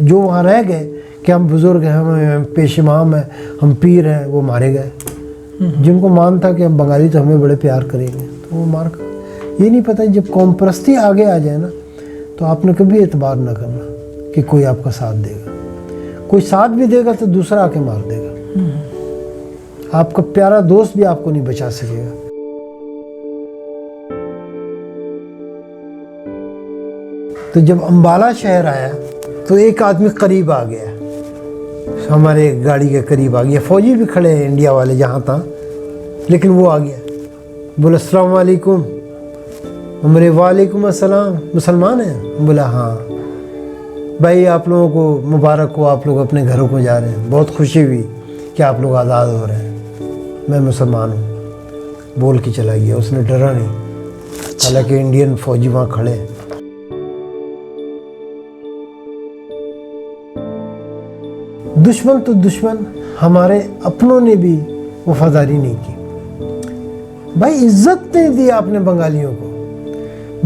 جو وہاں رہ گئے کہ ہم بزرگ ہیں، ہم پیش امام ہیں، ہم پیر ہیں، وہ مارے گئے. جن کو مان تھا کہ ہم بنگالی تو ہمیں بڑے پیار کریں گے تو وہ مار کر. یہ نہیں پتہ جب قوم پرستی آگے آ جائے نا تو آپ نے کبھی اعتبار نہ کرنا کہ کوئی آپ کا ساتھ دے گا. کوئی ساتھ بھی دے گا تو دوسرا آ کے مار دے گا. آپ کا پیارا دوست بھی آپ کو نہیں بچا سکے گا. تو جب امبالہ شہر آیا تو ایک آدمی قریب آ گیا، ہمارے گاڑی کے قریب آ گیا. فوجی بھی کھڑے ہیں انڈیا والے جہاں تھا، لیکن وہ آ گیا. بولا السلام علیکم. ہمارے وعلیکم السلام، مسلمان ہیں؟ بولا ہاں. بھائی آپ لوگوں کو مبارک ہو، آپ لوگ اپنے گھروں کو جا رہے ہیں، بہت خوشی ہوئی کہ آپ لوگ آزاد ہو رہے ہیں، میں مسلمان ہوں. بول کے چلا گیا. اس نے ڈرا نہیں، حالانکہ انڈین فوجی وہاں کھڑے ہیں. دشمن تو دشمن، ہمارے اپنوں نے بھی وفاداری نہیں کی. بھائی عزت نہیں دی آپ نے بنگالیوں کو.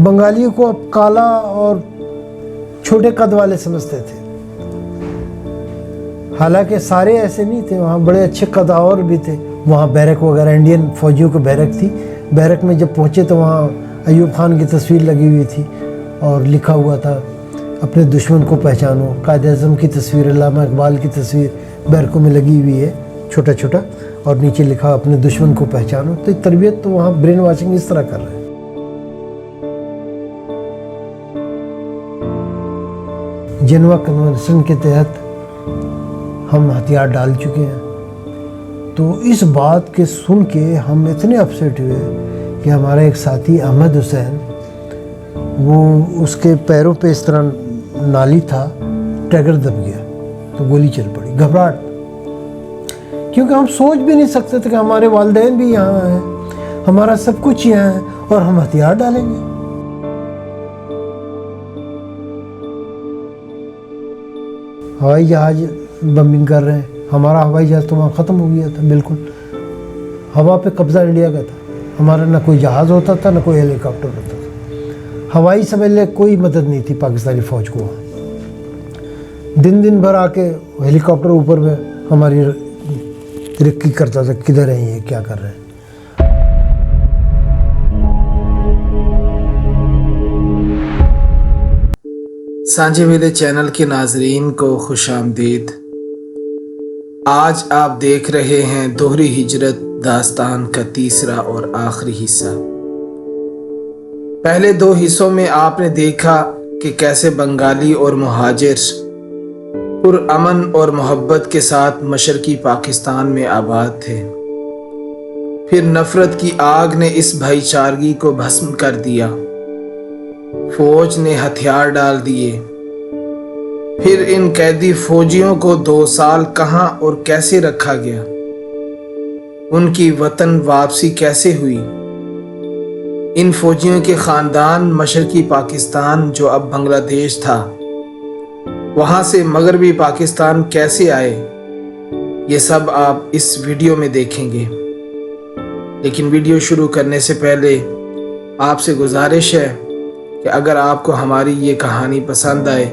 بنگالیوں کو اب کالا اور چھوٹے قد والے سمجھتے تھے، حالانکہ سارے ایسے نہیں تھے. وہاں بڑے اچھے قد اور بھی تھے. وہاں بیرک وغیرہ انڈین فوجیوں کو بیرک تھی. بیرک میں جب پہنچے تو وہاں ایوب خان کی تصویر لگی ہوئی تھی اور لکھا ہوا تھا اپنے دشمن کو پہچانو. قائد اعظم کی تصویر، علامہ اقبال کی تصویر بیرکوں میں لگی ہوئی ہے چھوٹا چھوٹا، اور نیچے لکھا اپنے دشمن کو پہچانو. تو تربیت تو وہاں برین واشنگ اس طرح کر رہے ہیں. جنوا کنونشن کے تحت ہم ہتھیار ڈال چکے ہیں. تو اس بات کے سن کے ہم اتنے اپسیٹ ہوئے کہ ہمارا ایک ساتھی احمد حسین، وہ اس کے پیروں پہ اس طرح نالی تھا، ٹریگر دب گیا تو گولی چل پڑی. گھبراہٹ، کیونکہ ہم سوچ بھی نہیں سکتے تھے کہ ہمارے والدین بھی یہاں ہیں، ہمارا سب کچھ یہاں ہے اور ہم ہتھیار ڈالیں گے. ہوائی جہاز بمبنگ کر رہے ہیں. ہمارا ہوائی جہاز تو وہاں ختم ہو گیا تھا بالکل. ہوا پہ قبضہ انڈیا کا تھا. ہمارا نہ کوئی جہاز ہوتا تھا نہ کوئی ہیلی کاپٹر ہوتا تھا. ہوائی سمجھ لے کوئی مدد نہیں تھی پاکستانی فوج کو. دن بھر آ کے ہیلی کاپٹر اوپر میں ہماری ترقی کرتا تھا، کدھر ہیں یہ، کیا کر رہے ہیں. سانجھے ویلے چینل کے ناظرین کو خوش آمدید. آج آپ دیکھ رہے ہیں دوہری ہجرت داستان کا تیسرا اور آخری حصہ. پہلے دو حصوں میں آپ نے دیکھا کہ کیسے بنگالی اور مہاجر پرامن اور محبت کے ساتھ مشرقی پاکستان میں آباد تھے. پھر نفرت کی آگ نے اس بھائی چارگی کو بھسم کر دیا. فوج نے ہتھیار ڈال دیے. پھر ان قیدی فوجیوں کو 2 سال کہاں اور کیسے رکھا گیا؟ ان کی وطن واپسی کیسے ہوئی؟ ان فوجیوں کے خاندان مشرقی پاکستان جو اب بنگلہ دیش تھا، وہاں سے مغربی پاکستان کیسے آئے؟ یہ سب آپ اس ویڈیو میں دیکھیں گے. لیکن ویڈیو شروع کرنے سے پہلے آپ سے گزارش ہے کہ اگر آپ کو ہماری یہ کہانی پسند آئے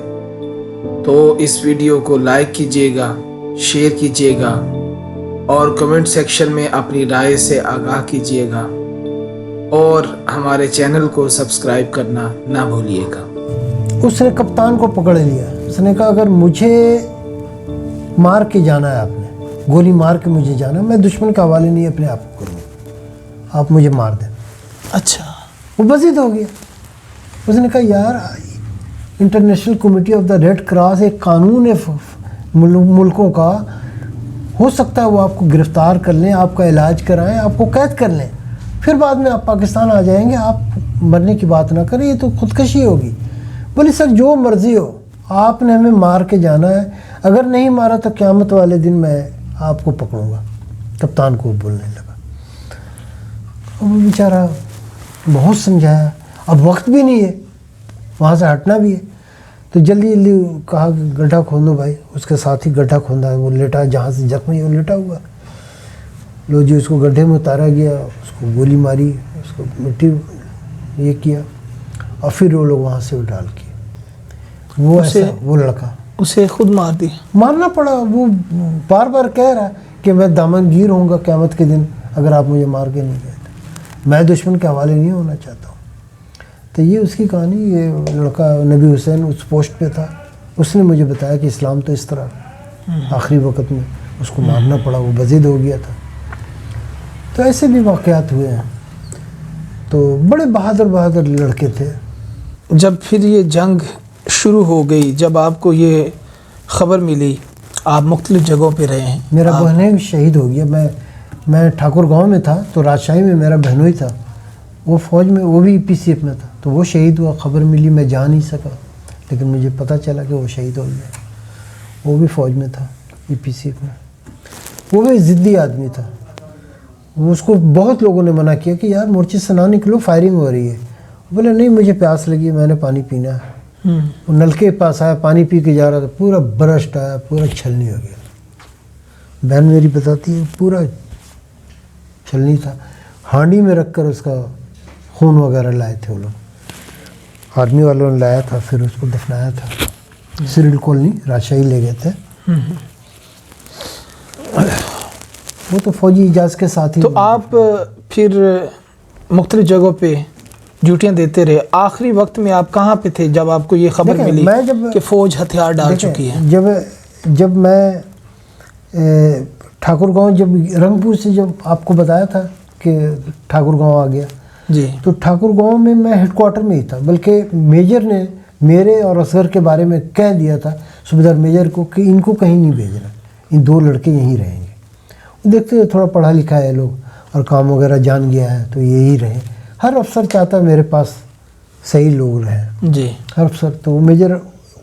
تو اس ویڈیو کو لائک کیجیے گا، شیئر کیجیے گا اور کمنٹ سیکشن میں اپنی رائے سے آگاہ کیجیے گا، اور ہمارے چینل کو سبسکرائب کرنا نہ بھولیے گا. اس نے کپتان کو پکڑ لیا. اس نے کہا اگر مجھے مار کے جانا ہے، آپ نے گولی مار کے مجھے جانا ہے، میں دشمن کا حوالے نہیں اپنے آپ کو کروں گا، آپ مجھے مار دیں. اچھا، وہ بزید ہو گیا. اس نے کہا یار international committee of the Red Cross ایک قانون ہے ملکوں کا، ہو سکتا ہے وہ آپ کو گرفتار کر لیں، آپ کا علاج کرائیں، آپ کو قید کر لیں، پھر بعد میں آپ پاکستان آ جائیں گے. آپ مرنے کی بات نہ کریں، یہ تو خودکشی ہوگی. بولے سر جو مرضی ہو، آپ نے ہمیں مار کے جانا ہے، اگر نہیں مارا تو قیامت والے دن میں آپ کو پکڑوں گا. کپتان کو بولنے لگا. اب وہ بیچارہ بہت سمجھایا، اب وقت بھی نہیں ہے، وہاں سے ہٹنا بھی ہے. تو جلدی کہا کہ گڈھا کھودو بھائی. اس کے ساتھ ہی گڈھا کھودا ہے. وہ لیٹا، جہاں سے زخمی وہ لیٹا ہوا. لو جی اس کو گڈھے میں اتارا گیا، اس کو گولی ماری، اس کو مٹی یہ کیا، اور پھر وہ لوگ وہاں سے ڈال کے وہ ایسا وہ لڑکا اسے خود مار دی. مارنا پڑا. وہ بار بار کہہ رہا کہ میں دامن گیر ہوں گا قیامت کے دن اگر آپ مجھے مار کے نہیں گئے. میں دشمن کے حوالے نہیں ہونا چاہتا ہوں. تو یہ اس کی کہانی. یہ لڑکا نبی حسین اس پوسٹ پہ تھا, اس نے مجھے بتایا کہ اسلام تو اس طرح آخری وقت میں اس کو مارنا پڑا, وہ بزید ہو گیا تھا. تو ایسے بھی واقعات ہوئے ہیں. تو بڑے بہادر لڑکے تھے. جب پھر یہ جنگ شروع ہو گئی, جب آپ کو یہ خبر ملی, آپ مختلف جگہوں پہ رہے ہیں. میرا بہنوئی بھی شہید ہو گیا. میں ٹھاکر گاؤں میں تھا تو راجشاہی میں میرا بہنوئی تھا, وہ فوج میں, وہ بھی PCF میں تھا. تو وہ شہید ہوا, خبر ملی, میں جا نہیں سکا, لیکن مجھے پتہ چلا کہ وہ شہید ہو گیا. وہ بھی فوج میں تھا, PCF میں. وہ بھی ضدی آدمی تھا. اس کو بہت لوگوں نے منع کیا کہ یار مورچے سے نہ نکلو, فائرنگ ہو رہی ہے. بولے نہیں, مجھے پیاس لگی, میں نے پانی پینا ہے. وہ نلکے کے پاس آیا, پانی پی کے جا رہا تھا, پورا برسٹ آیا, پورا چھلنی ہو گیا. بہن میری بتاتی ہے پورا چھلنی تھا. ہانڈی میں رکھ کر اس کا خون وغیرہ لائے تھے وہ لوگ, آرمی والوں نے لایا تھا, پھر اس کو دفنایا تھا. سیریل کالونی راجشاہی لے گئے تھے. وہ تو فوجی اجازت کے ساتھ ہی. تو آپ پھر مختلف جگہوں پہ ڈیوٹیاں دیتے رہے. آخری وقت میں آپ کہاں پہ تھے جب آپ کو یہ خبر ملی کہ فوج ہتھیار ڈال چکی ہے؟ جب میں ٹھاکر گاؤں, جب رنگ پور سے جب آپ کو بتایا تھا کہ ٹھاکر گاؤں آ گیا, جی, تو ٹھاکر گاؤں میں ہیڈ کوارٹر میں ہی تھا. بلکہ میجر نے میرے اور اصغر کے بارے میں کہہ دیا تھا صوبیدار میجر کو کہ ان کو کہیں نہیں بھیجنا, ان 2 لڑکے یہیں رہیں گے. دیکھتے تھوڑا پڑھا لکھا ہے لوگ اور کام وغیرہ جان گیا ہے تو یہی رہے. ہر افسر چاہتا ہے میرے پاس صحیح لوگ رہیں. جی, ہر افسر. تو وہ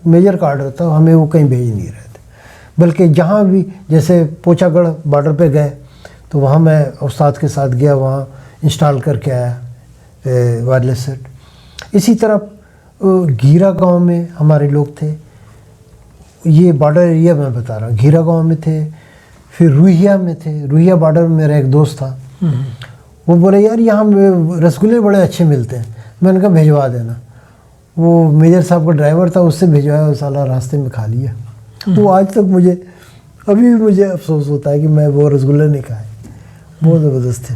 میجر کا آرڈر تھا, ہمیں وہ کہیں بھیج نہیں رہے تھے. بلکہ جہاں بھی جیسے پوچا گڑھ بارڈر پہ گئے تو وہاں میں استاد کے ساتھ گیا, وہاں انسٹال کر کے آیا وائرلیس سیٹ. اسی طرح گھیرا گاؤں میں ہمارے لوگ تھے. یہ بارڈر ایریا میں بتا رہا ہوں, گھیرا گاؤں میں تھے. پھر روہیا میں تھے. روہیا بارڈر میں میرا ایک دوست تھا, وہ بولے یار یہاں رسگلے بڑے اچھے ملتے ہیں. میں نے کہا بھیجوا دینا. وہ میجر صاحب کا ڈرائیور تھا, اس سے بھیجوایا, وہ سالہ راستے میں کھا لیا. وہ آج تک ابھی بھی مجھے افسوس ہوتا ہے کہ میں وہ رسگلے نہیں کھائے, بہت زبردست تھے.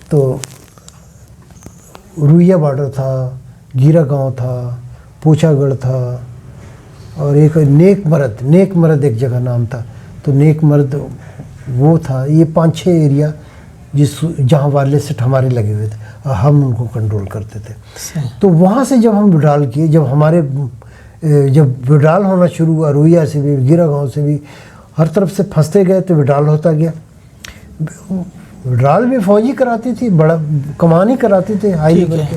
تو روہیا بارڈر تھا, گھیرا گاؤں تھا, پوچا گڑھ تھا, اور ایک نیک مرد ایک جگہ نام تھا. تو نیک مرد وہ تھا. یہ 5-6 ایریا جہاں وائرلیس سیٹ ہمارے لگے ہوئے تھے, ہم ان کو کنٹرول کرتے تھے. تو وہاں سے جب ہم وڈرال کیے, جب وڈرال ہونا شروع ہوا, روہیا سے بھی, گھیرا گاؤں سے بھی, ہر طرف سے پھنستے گئے تو وڈرال ہوتا گیا. وڈرال بھی فوجی کراتی تھی, بڑا کمان ہی کراتے تھے ہائی لیول کے,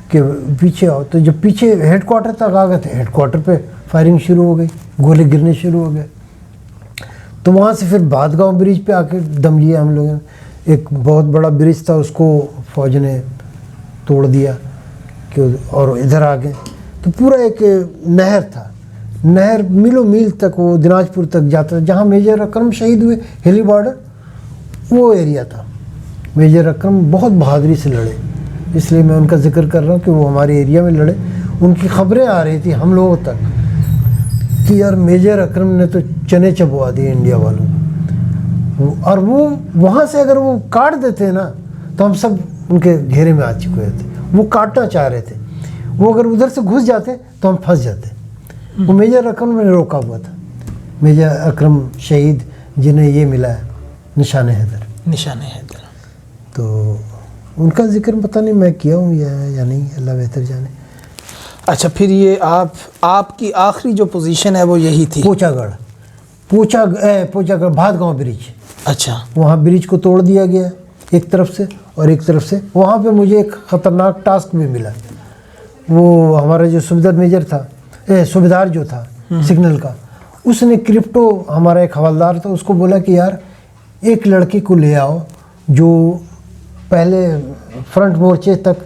کہ پیچھے آؤ. تو جب پیچھے ہیڈ کوارٹر تک آ گئے تھے, ہیڈ کوارٹر پہ فائرنگ شروع ہو گئی, گولے گرنے شروع ہو گئے. تو وہاں سے پھر باد گاؤں برج پہ آ کے دم لیا ہم لوگوں نے. ایک بہت بڑا برج تھا, اس کو فوج نے توڑ دیا کہ اور ادھر آ گئے. تو پورا ایک نہر تھا, نہر میلوں میل تک وہ دناج پور تک جاتا تھا. جہاں میجر اکرم شہید ہوئے, ہیلی بارڈر, وہ ایریا تھا. میجر اکرم بہت بہادری سے لڑے, اس لیے میں ان کا ذکر کر رہا ہوں کہ وہ ہمارے ایریا میں لڑے. ان کی خبریں آ رہی تھی ہم لوگوں تک کہ یار میجر اکرم نے تو چنے چبوا دیے انڈیا والوں کو. اور وہ وہاں سے اگر وہ کاٹ دیتے نا تو ہم سب ان کے گھیرے میں آ چکے تھے. وہ کاٹنا چاہ رہے تھے, وہ اگر ادھر سے گھس جاتے تو ہم پھنس جاتے. وہ میجر اکرم نے روکا ہوا تھا. میجر اکرم شہید جنہیں یہ ملا ہے نشان حیدر. تو ان کا ذکر پتہ نہیں میں کیا ہوں یا نہیں, اللہ بہتر جانے. اچھا, پھر یہ آپ کی آخری جو پوزیشن ہے وہ یہی تھی؟ پوچا گڑھ بھاد گاؤں برج. اچھا, وہاں برج کو توڑ دیا گیا ایک طرف سے, اور ایک طرف سے وہاں پہ مجھے ایک خطرناک ٹاسک بھی ملا. وہ ہمارا جو صوبیدار جو تھا سگنل کا, اس نے کرپٹو, ہمارا ایک حوالدار تھا, اس کو بولا کہ یار ایک لڑکی کو لے آؤ جو پہلے فرنٹ مورچے تک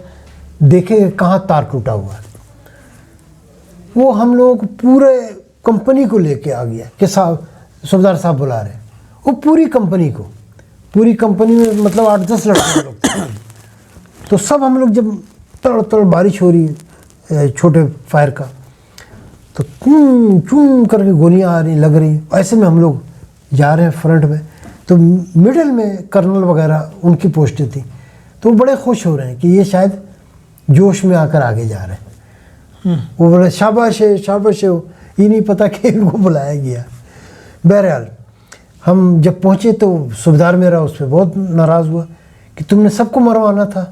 دیکھے کہاں تار ٹوٹا ہوا ہے. وہ ہم لوگ پورے کمپنی کو لے کے آ گیا کہ صوبیدار صاحب بلا رہے ہیں. وہ پوری کمپنی میں مطلب 8-10 لڑکے لوگ تھے. تو سب ہم لوگ جب تڑ بارش ہو رہی ہے چھوٹے فائر کا, تو چون چون کر کے گولیاں آ رہی لگ رہی. ایسے میں ہم لوگ جا رہے ہیں فرنٹ میں, تو مڈل میں کرنل وغیرہ ان کی پوسٹیں تھیں, تو وہ بڑے خوش ہو رہے ہیں کہ یہ شاید جوش میں آ کر آگے جا رہے ہیں. وہ بڑے شاباش ہے شاباش ہے, یہ نہیں پتہ کہ ان کو بلایا گیا. بہرحال ہم جب پہنچے تو صوبیدار میرا اس پہ بہت ناراض ہوا کہ تم نے سب کو مروانا تھا,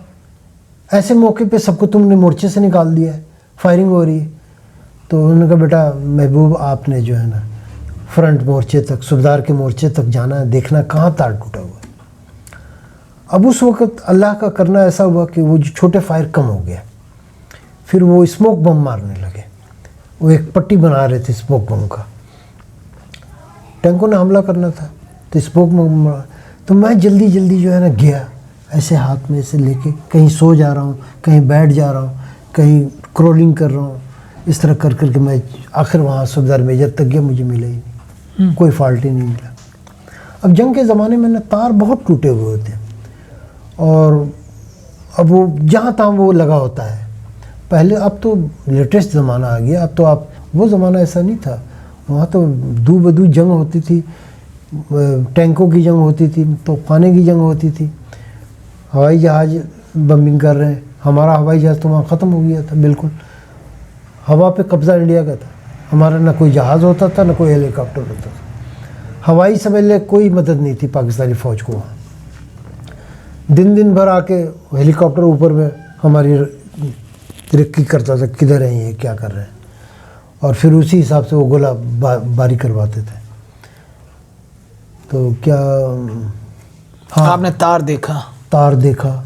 ایسے موقع پہ سب کو تم نے مورچے سے نکال دیا ہے, فائرنگ ہو رہی ہے. تو انہوں نے کہا بیٹا محبوب آپ نے جو ہے نا فرنٹ مورچے تک, صوبیدار کے مورچے تک جانا ہے, دیکھنا کہاں تار ٹوٹا ہوا ہے. اب اس وقت اللہ کا کرنا ایسا ہوا کہ وہ جو چھوٹے فائر کم ہو گیا, پھر وہ اسموک بم مارنے لگے. وہ ایک پٹی بنا رہے تھے اسموک بم کا, ٹینکوں نے حملہ کرنا تھا تو اسموک بم, تو میں جلدی جلدی جو ہے نا گیا, ایسے ہاتھ میں سے لے کے کہیں سو جا رہا ہوں, کہیں بیٹھ جا رہا ہوں, کہیں کرولنگ کر رہا ہوں. اس طرح کر کر کے میں آخر وہاں صوبیدار میجر تک گیا, مجھے ملا ہی نہیں, کوئی فالٹ ہی نہیں ملا. اب جنگ کے زمانے میں نا تار بہت ٹوٹے ہوئے ہوتے ہیں, اور اب وہ جہاں تہاں وہ لگا ہوتا ہے. پہلے اب تو لیٹسٹ زمانہ آ گیا, اب تو آپ, وہ زمانہ ایسا نہیں تھا. وہاں تو دو بدو جنگ ہوتی تھی, ٹینکوں کی جنگ ہوتی تھی, توپخانے کی جنگ ہوتی تھی, ہوائی جہاز بمبنگ کر رہے ہیں. ہمارا ہوائی جہاز تو وہاں ختم ہو گیا تھا بالکل, ہوا پہ قبضہ انڈیا کا تھا. ہمارا نہ کوئی جہاز ہوتا تھا نہ کوئی ہیلی کاپٹر ہوتا تھا. ہوائی سمجھ لے کوئی مدد نہیں تھی پاکستانی فوج کو وہاں. دن بھر آ کے ہیلی کاپٹر اوپر میں ہماری ترقی کرتا تھا, کدھر ہیں یہ, کیا کر رہے ہیں, اور پھر اسی حساب سے وہ گولہ باری کرواتے تھے. تو کیا ہاں, آپ نے تار دیکھا؟ تار دیکھا.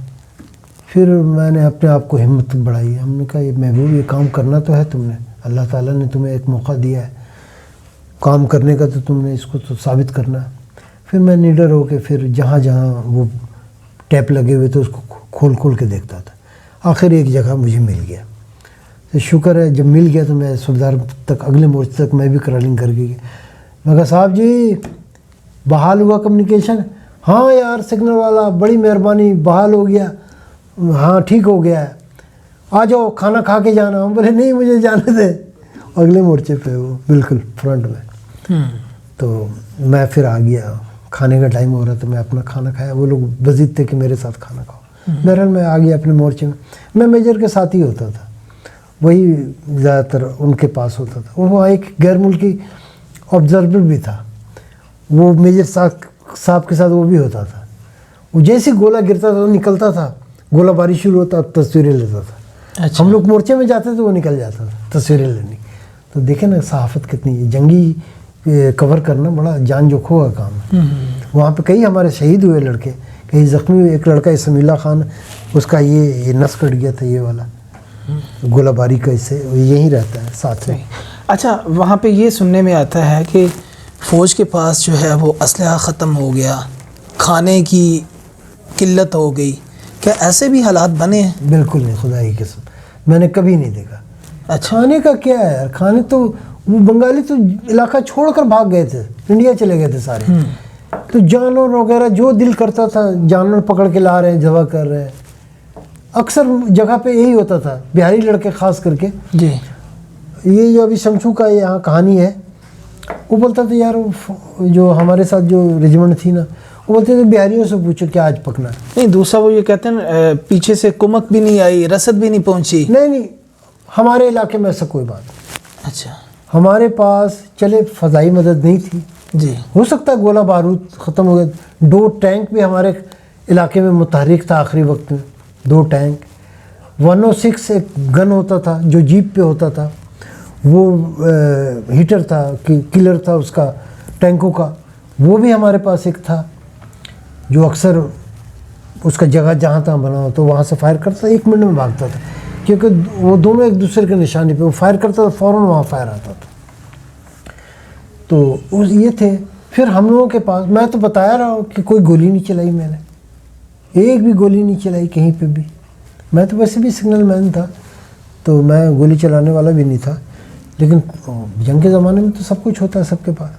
پھر میں نے اپنے آپ کو ہمت بڑھائی. ہم نے کہا یہ محبوب, یہ کام کرنا تو ہے تم نے, اللہ تعالیٰ نے تمہیں ایک موقع دیا ہے کام کرنے کا, تو تم نے اس کو تو ثابت کرنا ہے. پھر میں نیڈر ہو کے پھر جہاں جہاں وہ ٹیپ لگے ہوئے تھے اس کو کھول کے دیکھتا تھا. آخر ایک جگہ مجھے مل گیا, تو شکر ہے جب مل گیا تو میں صوبیدار تک, اگلے مورچے تک میں بھی کرالنگ کر کے گیا. میں کہا صاحب جی بحال ہوا کمیونیکیشن؟ ہاں یار سگنل والا بڑی مہربانی, بحال ہو گیا, ہاں ٹھیک ہو گیا ہے, آ جاؤ کھانا کھا کے جانا. ہم بولے نہیں مجھے جانے دے. اگلے مورچے پہ وہ بالکل فرنٹ میں. تو میں پھر آ گیا, کھانے کا ٹائم ہو رہا تھا, میں اپنا کھانا کھایا. وہ لوگ بضد تھے کہ میرے ساتھ کھانا کھاؤ. بہرحال میں آ گیا اپنے مورچے میں. میں میجر کے ساتھ ہی ہوتا تھا, وہی زیادہ تر ان کے پاس ہوتا تھا. اور وہاں ایک غیر ملکی آبزرور بھی تھا, وہ میجر صاحب کے ساتھ وہ بھی ہوتا تھا. وہ جیسے گولہ گرتا تھا وہ نکلتا تھا, گولہ باری شروع ہوتا, تصویریں لیتا تھا. اچھا. ہم لوگ مورچے میں جاتے تھے, وہ نکل جاتا تھا تصویریں لینے. تو دیکھیں نا صحافت کتنی ہے, جنگی کور کرنا بڑا جان جوکھوں کا کام ہے. وہاں پہ کئی ہمارے شہید ہوئے لڑکے, کئی زخمی ہوئے. ایک لڑکا اسم اللہ خان, اس کا یہ نس کٹ گیا تھا, یہ والا گولہ باری کا, اس سے یہیں رہتا ہے ساتھ میں. اچھا, وہاں پہ یہ سننے میں آتا ہے کہ فوج کے پاس جو ہے وہ اسلحہ ختم ہو گیا, کھانے کی قلت ہو گئی, کیا ایسے بھی حالات بنے ہیں؟ بالکل نہیں, خدا کی قسم میں نے کبھی نہیں دیکھا. اچھا. کھانے کا کیا ہے یار, کھانے تو وہ بنگالی تو علاقہ چھوڑ کر بھاگ گئے تھے, انڈیا چلے گئے تھے سارے. تو جانور وغیرہ جو دل کرتا تھا جانور پکڑ کے لا رہے ہیں, ذبح کر رہے ہیں. اکثر جگہ پہ یہی ہوتا تھا, بہاری لڑکے خاص کر کے. جی. یہ جو ابھی شمشو کا یہاں کہانی ہے, وہ بولتا تھا یار جو ہمارے ساتھ جو ریجمنٹ تھی نا, وہ بولتے تھے بہاریوں سے پوچھو کیا آج پکنا ہے. نہیں, دوسرا وہ یہ کہتے ہیں پیچھے سے کمک بھی نہیں آئی, رسد بھی نہیں پہنچی. نہیں, ہمارے علاقے میں ایسا کوئی بات نہیں. اچھا. ہمارے پاس چلے فضائی مدد نہیں تھی, جی. ہو سکتا ہے گولہ بارود ختم ہو گئے. 2 ٹینک بھی ہمارے علاقے میں متحرک تھا آخری وقت میں, 2 ٹینک. 106 ایک گن ہوتا تھا جو جیپ پہ ہوتا تھا, وہ ہیٹر تھا, کلر تھا اس کا ٹینکوں کا, وہ بھی ہمارے پاس ایک تھا جو اکثر اس کا جگہ جہاں تہاں بنا ہو تو وہاں سے فائر کرتا, 1 منٹ میں بھاگتا تھا, کیونکہ وہ دونوں ایک دوسرے کے نشانے پہ, وہ فائر کرتا تھا فوراً وہاں فائر آتا تھا. تو یہ تھے. پھر ہم لوگوں کے پاس, میں تو بتایا رہا ہوں کہ کوئی گولی نہیں چلائی, میں نے ایک بھی گولی نہیں چلائی کہیں پہ بھی. میں تو ویسے بھی سگنل مین تھا, تو میں گولی چلانے والا بھی نہیں تھا, لیکن جنگ کے زمانے میں تو سب کچھ ہوتا ہے سب کے پاس.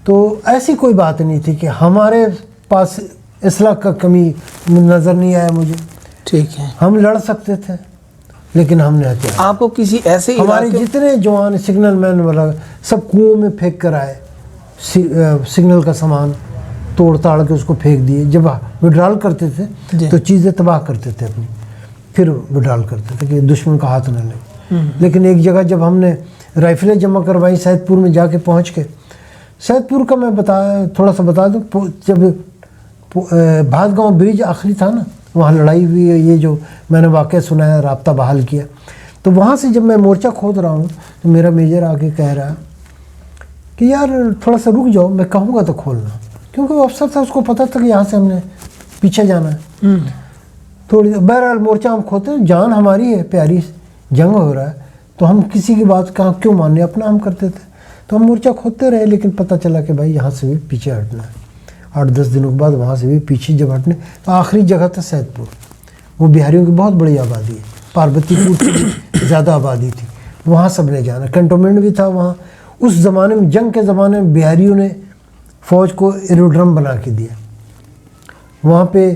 تو ایسی کوئی بات نہیں تھی کہ ہمارے پاس اسلحہ کا کمی نظر نہیں آیا مجھے. ٹھیک ہے. ہم لڑ سکتے تھے, لیکن ہم نے ہتھیار، آپ کو کسی ایسے ہمارے جتنے جوان سگنل مین والا سب کنوؤں میں پھینک کر آئے، سگنل کا سامان توڑ تاڑ کے اس کو پھینک دیے. جب وڈرال کرتے تھے تو چیزیں تباہ کرتے تھے اپنی، پھر وڈرال کرتے تھے کہ دشمن کا ہاتھ نہ لگے. لیکن ایک جگہ جب ہم نے رائفلیں جمع کروائی سید پور میں جا کے پہنچ کے، سید پور کا میں تھوڑا سا بتا دوں، جب بھات گاؤں برج آخری تھا نا، وہاں لڑائی ہوئی ہے، یہ جو میں نے واقعہ سنا ہے، رابطہ بحال کیا، تو وہاں سے جب میں مورچہ کھود رہا ہوں تو میرا میجر آ کے کہہ رہا کہ یار تھوڑا سا رک جاؤ، میں کہوں گا تو کھولنا، کیونکہ وہ افسر تھا، اس کو پتہ تھا کہ یہاں سے ہم نے پیچھے جانا ہے. تھوڑی بہرحال مورچہ ہم کھوتے ہیں، جان ہماری ہے پیاری، جنگ ہو رہا ہے تو ہم کسی کی بات کہاں کیوں ماننے، اپنا ہم کرتے تھے. تو ہم مورچہ کھودتے رہے، لیکن پتہ چلا کہ بھائی یہاں سے بھی پیچھے ہٹنا ہے. 8-10 دنوں کے بعد وہاں سے بھی پیچھے جب ہٹنے، تو آخری جگہ تھا سید پور. وہ بہاریوں کی بہت بڑی آبادی ہے، پاربتی پور کی بھی زیادہ آبادی تھی، وہاں سب نے جانا، کنٹونمنٹ بھی تھا وہاں. اس زمانے میں، جنگ کے زمانے میں، بہاریوں نے فوج کو ایروڈرم بنا کے دیا. وہاں پہ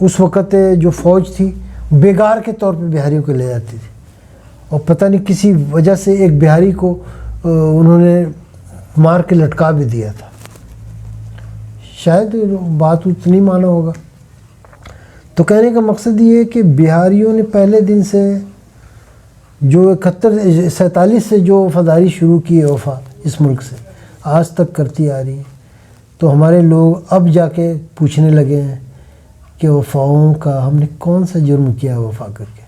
اس وقت جو فوج تھی بیگار کے طور پہ بہاریوں کو لے جاتی تھی، اور پتہ نہیں کسی وجہ سے ایک بہاری کو انہوں نے مار کے لٹکا بھی دیا تھا. شاید بات اتنی مانا ہوگا. تو کہنے کا مقصد یہ ہے کہ بہاریوں نے پہلے دن سے جو 47 سے جو وفاداری شروع کی ہے، وفا اس ملک سے آج تک کرتی آ رہی ہے. تو ہمارے لوگ اب جا کے پوچھنے لگے ہیں کہ وفاؤں کا ہم نے کون سا جرم کیا وفا کر کے،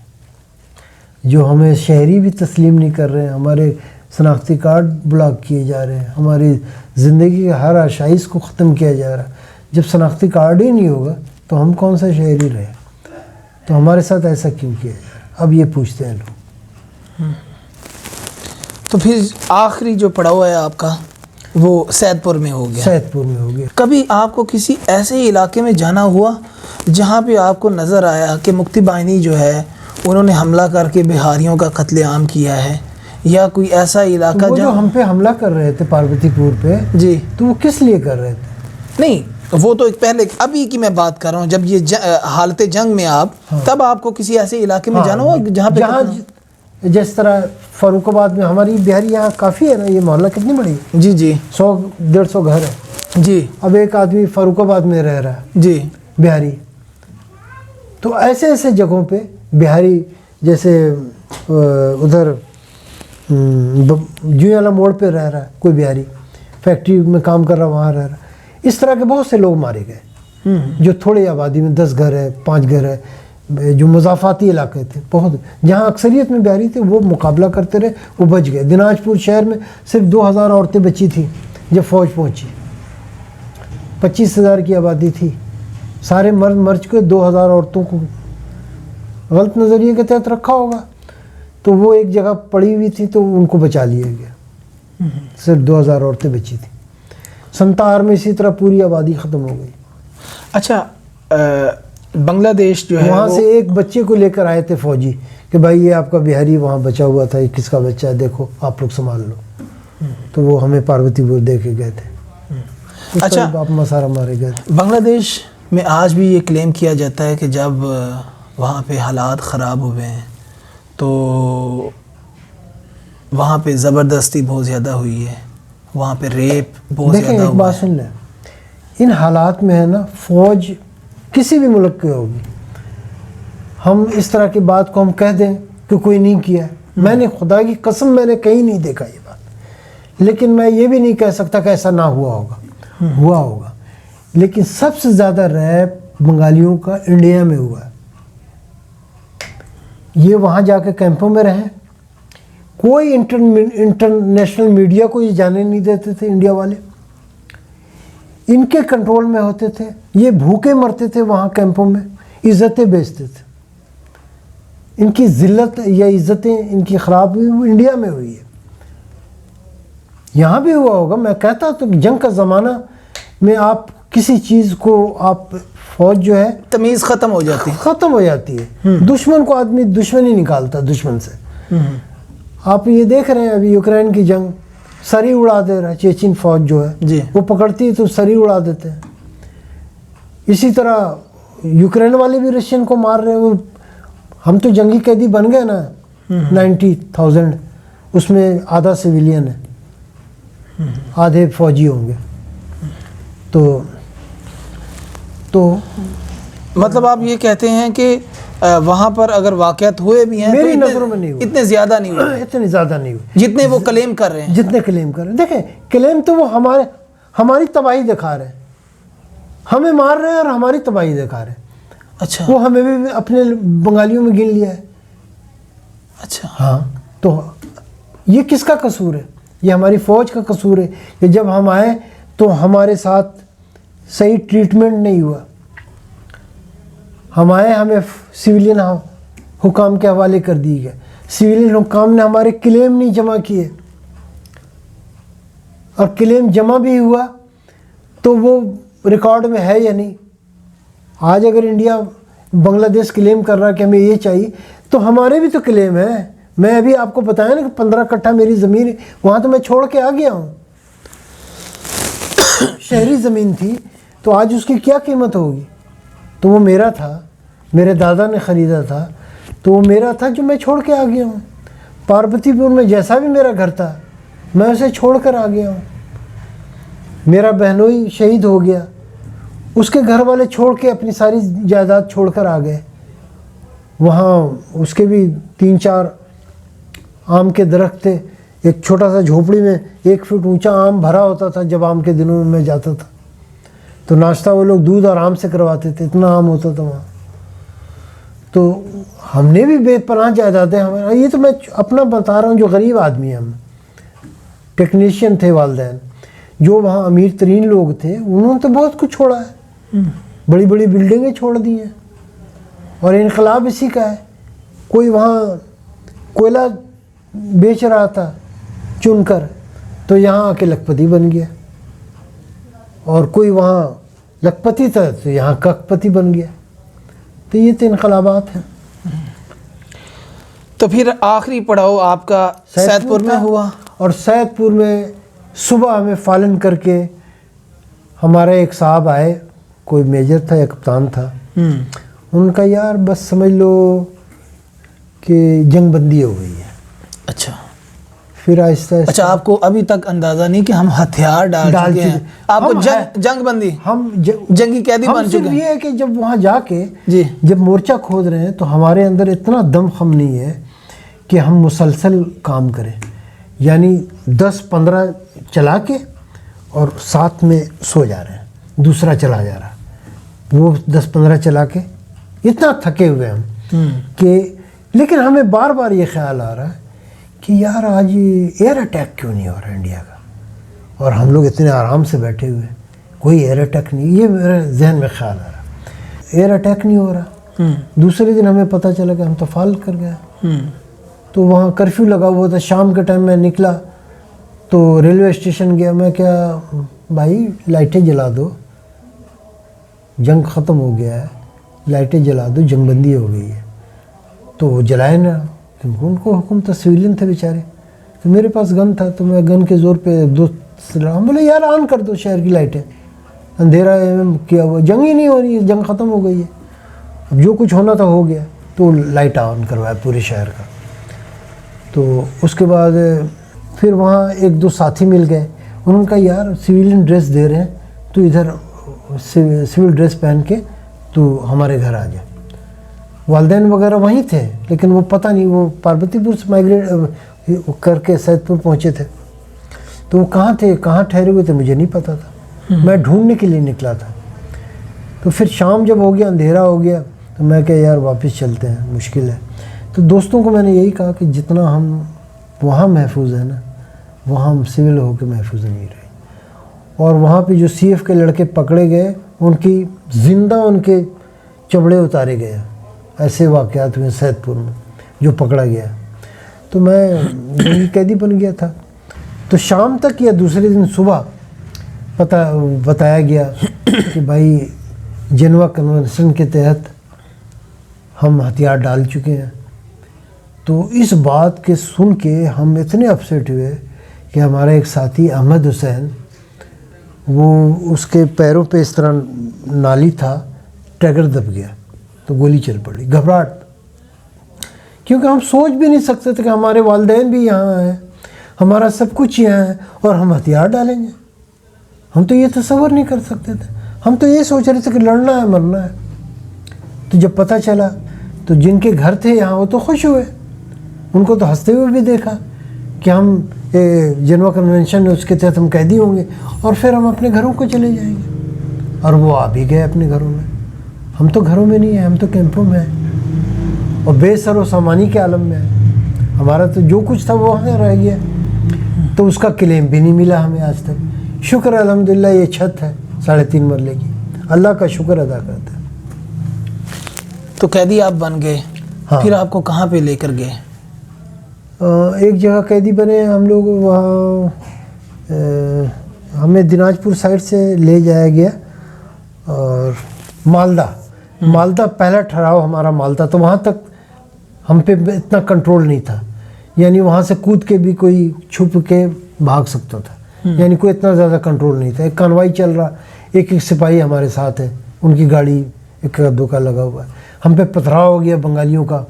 جو ہمیں شہری بھی تسلیم نہیں کر رہے ہیں، ہمارے شناختی کارڈ بلاک کیے جا رہے ہیں، ہماری زندگی کے ہر آشائش کو ختم کیا جا رہا ہے. جب شناختی کارڈ ہی نہیں ہوگا تو ہم کون سا شہری رہے؟ تو ہمارے ساتھ ایسا کیوں کیا جا رہا ہے؟ اب یہ پوچھتے ہیں لوگ. تو پھر آخری جو پڑاؤ ہے آپ کا وہ سید پور میں ہو گیا. سید پور میں ہو گیا. کبھی آپ کو کسی ایسے علاقے میں جانا ہوا جہاں پہ آپ کو نظر آیا کہ مکتی بانی جو ہے انہوں نے حملہ کر کے بہاریوں کا قتل عام کیا ہے، یا کوئی ایسا علاقہ وہ جو ہم پہ حملہ کر رہے تھے پاربتی پور پہ، جی، تو وہ کس لیے کر رہے تھے؟ نہیں وہ تو ایک پہلے ابھی کی میں بات کر رہا ہوں، جب یہ حالت جنگ میں آپ تب آپ کو کسی ایسے علاقے میں جانا ہوا جہاں جس طرح فاروق آباد میں ہماری بہاری یہاں کافی ہے نا، یہ محلہ کتنی بڑی ہے، جی جی 100-150 گھر ہے جی. اب ایک آدمی فاروق آباد میں رہ رہا ہے جی بہاری. تو ایسے ایسے جگہوں پہ بہاری، جیسے ادھر جوئی والا موڑ پہ رہ رہا ہے کوئی بہاری، فیکٹری میں کام کر رہا وہاں رہ رہا. اس طرح کے بہت سے لوگ مارے گئے جو تھوڑی آبادی میں 10 گھر ہے، 5 گھر ہے، جو مضافاتی علاقے تھے بہت، جہاں اکثریت میں بہاری تھے وہ مقابلہ کرتے رہے، وہ بچ گئے. دناج پور شہر میں صرف 2000 عورتیں بچی تھیں جب فوج پہنچی. 25,000 کی آبادی تھی، سارے مرد مر چکے. 2000 عورتوں کو غلط نظریے کے تحت رکھا ہوگا، تو وہ ایک جگہ پڑی ہوئی تھی تو ان کو بچا لیا گیا. صرف 2000 عورتیں بچی تھیں. 57 میں اسی طرح پوری آبادی ختم ہو گئی. اچھا، بنگلہ دیش جو ہے وہاں سے ایک بچے کو لے کر آئے تھے فوجی کہ بھائی یہ آپ کا بہاری وہاں بچا ہوا تھا، یہ کس کا بچہ ہے، دیکھو آپ لوگ سنبھال لو. تو وہ ہمیں پاروتی پور دے کے گئے تھے. اچھا، آپ مسارا مارے گئے تھے. بنگلہ دیش میں آج بھی یہ کلیم کیا جاتا ہے کہ جب وہاں پہ حالات خراب ہوئے ہیں تو وہاں پہ زبردستی بہت زیادہ ہوئی ہے، وہاں پہ ریپ بہت زیادہ دیکھیں ایک بات سن لیں، ان حالات میں ہے نا، فوج کسی بھی ملک کی ہوگی، ہم اس طرح کی بات کو ہم کہہ دیں کہ کوئی نہیں کیا ہے. میں نے خدا کی قسم میں نے کہیں نہیں دیکھا یہ بات، لیکن میں یہ بھی نہیں کہہ سکتا کہ ایسا نہ ہوا ہوگا، ہوا ہوگا. لیکن سب سے زیادہ ریپ بنگالیوں کا انڈیا میں ہوا ہے. یہ وہاں جا کے کیمپوں میں رہیں، کوئی انٹرنیشنل میڈیا کو یہ جانے نہیں دیتے تھے. انڈیا والے ان کے کنٹرول میں ہوتے تھے، یہ بھوکے مرتے تھے وہاں کیمپوں میں، عزتیں بیچتے تھے. ان کی ذلت یا عزتیں ان کی خراب ہوئی وہ انڈیا میں ہوئی ہے. یہاں بھی ہوا ہوگا. میں کہتا تو جنگ کا زمانہ میں آپ کسی چیز کو، آپ فوج جو ہے تمیز ختم ہو جاتی ہے. دشمن کو آدمی دشمن ہی نکالتا دشمن سے. آپ یہ دیکھ رہے ہیں ابھی یوکرین کی جنگ، سری اڑا دے رہا ہے چیچن فوج جو ہے جی، وہ پکڑتی ہے تو سری اڑا دیتے ہیں. اسی طرح یوکرین والے بھی رشین کو مار رہے ہیں. وہ ہم تو جنگی قیدی بن گئے نا 90,000، اس میں آدھا سویلین ہے، آدھے فوجی ہوں گے. تو مطلب آپ یہ کہتے ہیں کہ وہاں پر اگر واقعات ہوئے بھی ہیں میری تو نظروں میں نہیں ہوئے، اتنے زیادہ نہیں ہوئے اتنے زیادہ نہیں ہوئے جتنے وہ کلیم کر رہے ہیں. جتنے کلیم کر رہے ہیں. دیکھیں کلیم تو وہ ہماری تباہی دکھا رہے ہیں، ہمیں مار رہے ہیں اور ہماری تباہی دکھا رہے ہیں. اچھا وہ ہمیں بھی اپنے بنگالیوں میں گن لیا ہے. اچھا ہاں تو یہ کس کا قصور ہے؟ یہ ہماری فوج کا قصور ہے کہ جب ہم آئے تو ہمارے ساتھ صحیح ٹریٹمنٹ نہیں ہوا. ہم آئے، ہمیں سویلین حکام کے حوالے کر دی گئے، سویلین حکام نے ہمارے کلیم نہیں جمع کیے، اور کلیم جمع بھی ہوا تو وہ ریکارڈ میں ہے یا نہیں. آج اگر انڈیا بنگلہ دیش کلیم کر رہا کہ ہمیں یہ چاہیے تو ہمارے بھی تو کلیم ہے. میں ابھی آپ کو بتایا نا کہ 15 کٹھا میری زمین ہے، وہاں تو میں چھوڑ کے آ گیا ہوں. شہری زمین تھی تو آج اس کی کیا قیمت ہوگی؟ تو وہ میرا تھا، میرے دادا نے خریدا تھا، تو وہ میرا تھا جو میں چھوڑ کے آ گیا ہوں. پاربتی پور میں جیسا بھی میرا گھر تھا میں اسے چھوڑ کر آ گیا ہوں. میرا بہنوئی شہید ہو گیا، اس کے گھر والے چھوڑ کے اپنی ساری جائیداد چھوڑ کر آ گئے. وہاں اس کے بھی 3-4 آم کے درخت تھے، ایک چھوٹا سا جھوپڑی میں 1 فٹ اونچا آم بھرا ہوتا تھا. جب آم کے دنوں میں جاتا تھا تو ناشتہ وہ لوگ دودھ اور آم سے کرواتے تھے، اتنا آم ہوتا تھا وہاں. تو ہم نے بھی بے پناہ جائیدادیں ہمارا. یہ تو میں اپنا بتا رہا ہوں جو غریب آدمی ہیں. ہم ٹیکنیشین تھے والدین، جو وہاں امیر ترین لوگ تھے انہوں نے تو بہت کچھ چھوڑا ہے، بڑی بڑی بلڈنگیں چھوڑ دی ہیں. اور انقلاب اسی کا ہے. کوئی وہاں کوئلہ بیچ رہا تھا چن کر تو یہاں آ کے لکھپتی بن گیا، اور کوئی وہاں لکھپتی تھا تو یہاں ککپتی بن گیا. تو یہ تو انقلابات ہیں. تو پھر آخری پڑاؤ آپ کا سید پور میں ہوا، اور سید پور میں صبح ہمیں فالن کر کے ہمارے ایک صاحب آئے، کوئی میجر تھا یا کپتان تھا. ان کا یار بس سمجھ لو کہ جنگ بندی ہو گئی ہے. اچھا پھر آہستہ آہستہ اچھا آپ کو ابھی تک اندازہ نہیں کہ ہم ہتھیار ڈال چکے ہیں، آپ کو جنگ بندی، ہم جنگی قیدی بن چکے ہیں. یہ ہے کہ جب وہاں جا کے جی جب مورچہ کھود رہے ہیں تو ہمارے اندر اتنا دم خم نہیں ہے کہ ہم مسلسل کام کریں. یعنی 10-15 چلا کے اور ساتھ میں سو جا رہے ہیں، دوسرا چلا جا رہا، وہ 10-15 چلا کے اتنا تھکے ہوئے ہم کہ. لیکن ہمیں بار بار یہ خیال آ رہا ہے کہ یار آج ایئر اٹیک کیوں نہیں ہو رہا انڈیا کا، اور ہم لوگ اتنے آرام سے بیٹھے ہوئے، کوئی ایئر اٹیک نہیں. یہ میرے ذہن میں خیال آ رہا، ایئر اٹیک نہیں ہو رہا. دوسرے دن ہمیں پتہ چلا کہ ہم تو فال کر گئے. تو وہاں کرفیو لگا ہوا تھا. شام کے ٹائم میں نکلا تو ریلوے اسٹیشن گیا. میں کیا بھائی لائٹیں جلا دو، جنگ ختم ہو گیا ہے، لائٹیں جلا دو، جنگ بندی ہو گئی ہے. تو وہ جلائے نا، ان کو حکم تھا، سویلین تھے بیچارے. تو میرے پاس گن تھا تو میں گن کے زور پہ ہم بولے یار آن کر دو شہر کی لائٹیں، اندھیرا کیا ہوا، جنگ ہی نہیں ہو رہی ہے، جنگ ختم ہو گئی ہے، اب جو کچھ ہونا تھا ہو گیا. تو لائٹ آن کروایا پورے شہر کا. تو اس کے بعد پھر وہاں 1-2 ساتھی مل گئے. انہوں نے کہا یار سویلین ڈریس دے رہے ہیں تو ادھر سول ڈریس پہن کے تو ہمارے گھر آ جائے. والدین وغیرہ وہیں تھے لیکن وہ پتہ نہیں، وہ پاربتی پور سے مائگریٹ کر کے سید پور پہنچے تھے. تو وہ کہاں تھے، کہاں ٹھہرے ہوئے تھے مجھے نہیں پتہ تھا. میں ڈھونڈنے کے لیے نکلا تھا. تو پھر شام جب ہو گیا، اندھیرا ہو گیا، تو میں کہ یار واپس چلتے ہیں، مشکل ہے. تو دوستوں کو میں نے یہی کہا کہ جتنا ہم وہاں محفوظ ہیں نا، وہاں ہم سول ہو کے محفوظ نہیں رہے. اور وہاں پہ جو سی ایف کے لڑکے پکڑے گئے ان کی زندہ ان کے چبڑے اتارے گئے. ایسے واقعات ہوئے سید پور میں جو پکڑا گیا. تو میں جنگی قیدی بن گیا تھا. تو شام تک یا دوسرے دن صبح بتایا گیا کہ بھائی جنوا کنونشن کے تحت ہم ہتھیار ڈال چکے ہیں. تو اس بات کے سن کے ہم اتنے اپسیٹ ہوئے کہ ہمارا ایک ساتھی احمد حسین، وہ اس کے پیروں پہ اس طرح نالی تھا، ٹریگر دب گیا تو گولی چل پڑی. گھبراہٹ کیونکہ ہم سوچ بھی نہیں سکتے تھے کہ ہمارے والدین بھی یہاں ہیں، ہمارا سب کچھ یہاں ہے اور ہم ہتھیار ڈالیں گے. ہم تو یہ تصور نہیں کر سکتے تھے. ہم تو یہ سوچ رہے تھے کہ لڑنا ہے مرنا ہے. تو جب پتہ چلا تو جن کے گھر تھے یہاں وہ تو خوش ہوئے، ان کو تو ہنستے ہوئے بھی دیکھا کہ ہم جنوا کنونشن اس کے تحت ہم قیدی ہوں گے اور پھر ہم اپنے گھروں کو چلے جائیں گے. اور وہ آ بھی گئے اپنے گھروں میں. ہم تو گھروں میں نہیں ہیں، ہم تو کیمپوں میں ہیں اور بے سر و سامانی کے عالم میں ہیں. ہمارا تو جو کچھ تھا وہ وہاں رہ گیا، تو اس کا کلیم بھی نہیں ملا ہمیں آج تک. شکر الحمدللہ یہ چھت ہے 3.5 مرلے کی، اللہ کا شکر ادا کرتے ہیں. تو قیدی آپ بن گئے، ہاں. پھر آپ کو کہاں پہ لے کر گئے؟ ایک جگہ قیدی بنے ہم لوگ، وہاں ہمیں دناج پور سائڈ سے لے جایا گیا اور مالدہ پہلا ٹھہراؤ ہمارا مالدہ. تو وہاں تک ہم پہ اتنا کنٹرول نہیں تھا، یعنی وہاں سے کود کے بھی کوئی چھپ کے بھاگ سکتا تھا، یعنی کوئی اتنا زیادہ کنٹرول نہیں تھا. ایک کانوائی چل رہا، ایک سپاہی ہمارے ساتھ ہے، ان کی گاڑی ایک دو کا لگا ہوا ہے. ہم پہ پتھراؤ ہو گیا بنگالیوں کا.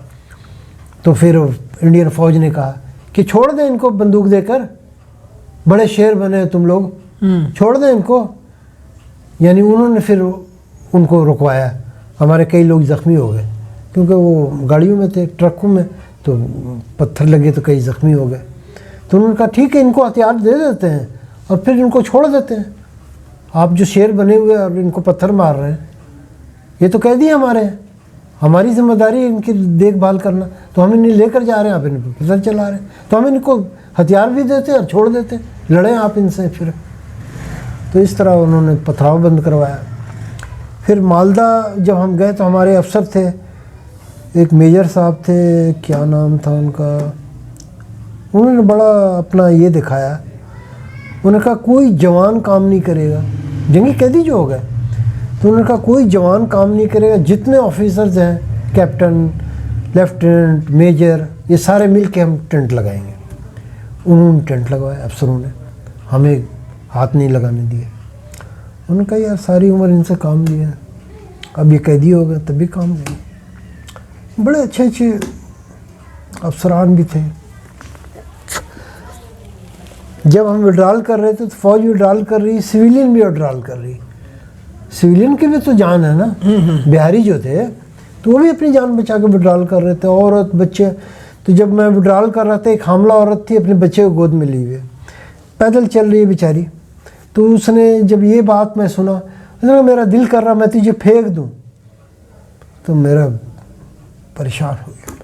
تو پھر انڈین فوج نے کہا کہ چھوڑ دیں ان کو بندوق دے کر، بڑے شیر بنے تم لوگ، چھوڑ دیں ان کو. یعنی انہوں نے پھر ان کو رکوایا. ہمارے کئی لوگ زخمی ہو گئے کیونکہ وہ گاڑیوں میں تھے، ٹرکوں میں، تو پتھر لگے تو کئی زخمی ہو گئے. تو انہوں نے کہا ٹھیک ہے ان کو ہتھیار دے دیتے ہیں اور پھر ان کو چھوڑ دیتے ہیں. آپ جو شیر بنے ہوئے اور ان کو پتھر مار رہے ہیں، یہ تو قیدی ہمارے ہیں، ہماری ذمہ داری ہے ان کی دیکھ بھال کرنا. تو ہم انہیں لے کر جا رہے ہیں، آپ ان پہ پتھر چلا رہے ہیں، تو ہم ان کو ہتھیار بھی دیتے ہیں اور چھوڑ دیتے ہیں، لڑیں آپ ان سے. پھر تو اس طرح انہوں نے پتھراؤ بند کروایا. پھر مالدہ جب ہم گئے تو ہمارے افسر تھے، ایک میجر صاحب تھے، کیا نام تھا ان کا، انہوں نے بڑا اپنا یہ دکھایا. انہوں نے کہا کوئی جوان کام نہیں کرے گا، جنگی قیدی جو ہو گئے، تو انہوں نے کہا کوئی جوان کام نہیں کرے گا، جتنے آفیسرز ہیں، کیپٹن، لیفٹیننٹ، میجر، یہ سارے مل کے ہم ٹینٹ لگائیں گے. انہوں نے ٹینٹ لگوایا، افسروں نے ہمیں ہاتھ نہیں لگانے دیے. انہوں نے کہا یار ساری عمر ان سے کام لیا، اب یہ قیدی ہو گئے تب بھی کام لیا. بڑے اچھے افسران بھی تھے. جب ہم وڈرال کر رہے تھے تو فوج وڈرال کر رہی، سویلین بھی وڈرال کر رہی. سویلین کی بھی تو جان ہے نا، بہاری جو تھے تو وہ بھی اپنی جان بچا کے وڈرال کر رہے تھے، عورت بچے. تو جب میں وڈرال کر رہا تھا، ایک حاملہ عورت تھی اپنے بچے کو گود میں لی ہوئے، پیدل چل رہی ہے بیچاری. تو اس نے جب یہ بات میں سنا، میرا دل کر رہا میں تجھے پھینک دوں. تو میرا پریشان ہو گیا.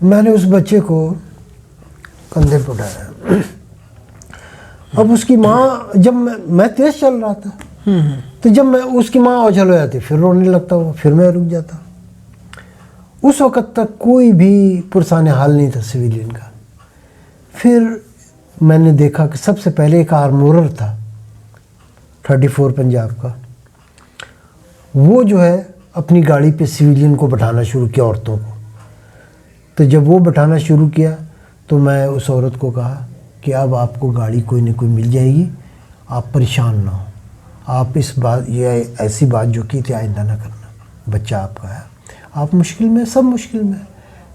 میں نے اس بچے کو کندھے پہ اٹھایا. اب اس کی ماں، جب میں تیز چل رہا تھا تو جب میں اس کی ماں اوجھل ہو جاتی پھر رونے لگتا ہوا، پھر میں رک جاتا. اس وقت تک کوئی بھی پرسان حال نہیں تھا سویلین کا. پھر میں نے دیکھا کہ سب سے پہلے ایک آرمورر تھا 34 پنجاب کا، وہ جو ہے اپنی گاڑی پہ سویلین کو بٹھانا شروع کیا، عورتوں کو. تو جب وہ بٹھانا شروع کیا تو میں اس عورت کو کہا کہ اب آپ کو گاڑی کوئی نہ کوئی مل جائے گی، آپ پریشان نہ ہو، آپ اس بات، یہ ایسی بات جو کی تھی آئندہ نہ کرنا، بچہ آپ کا ہے، آپ مشکل میں، سب مشکل میں،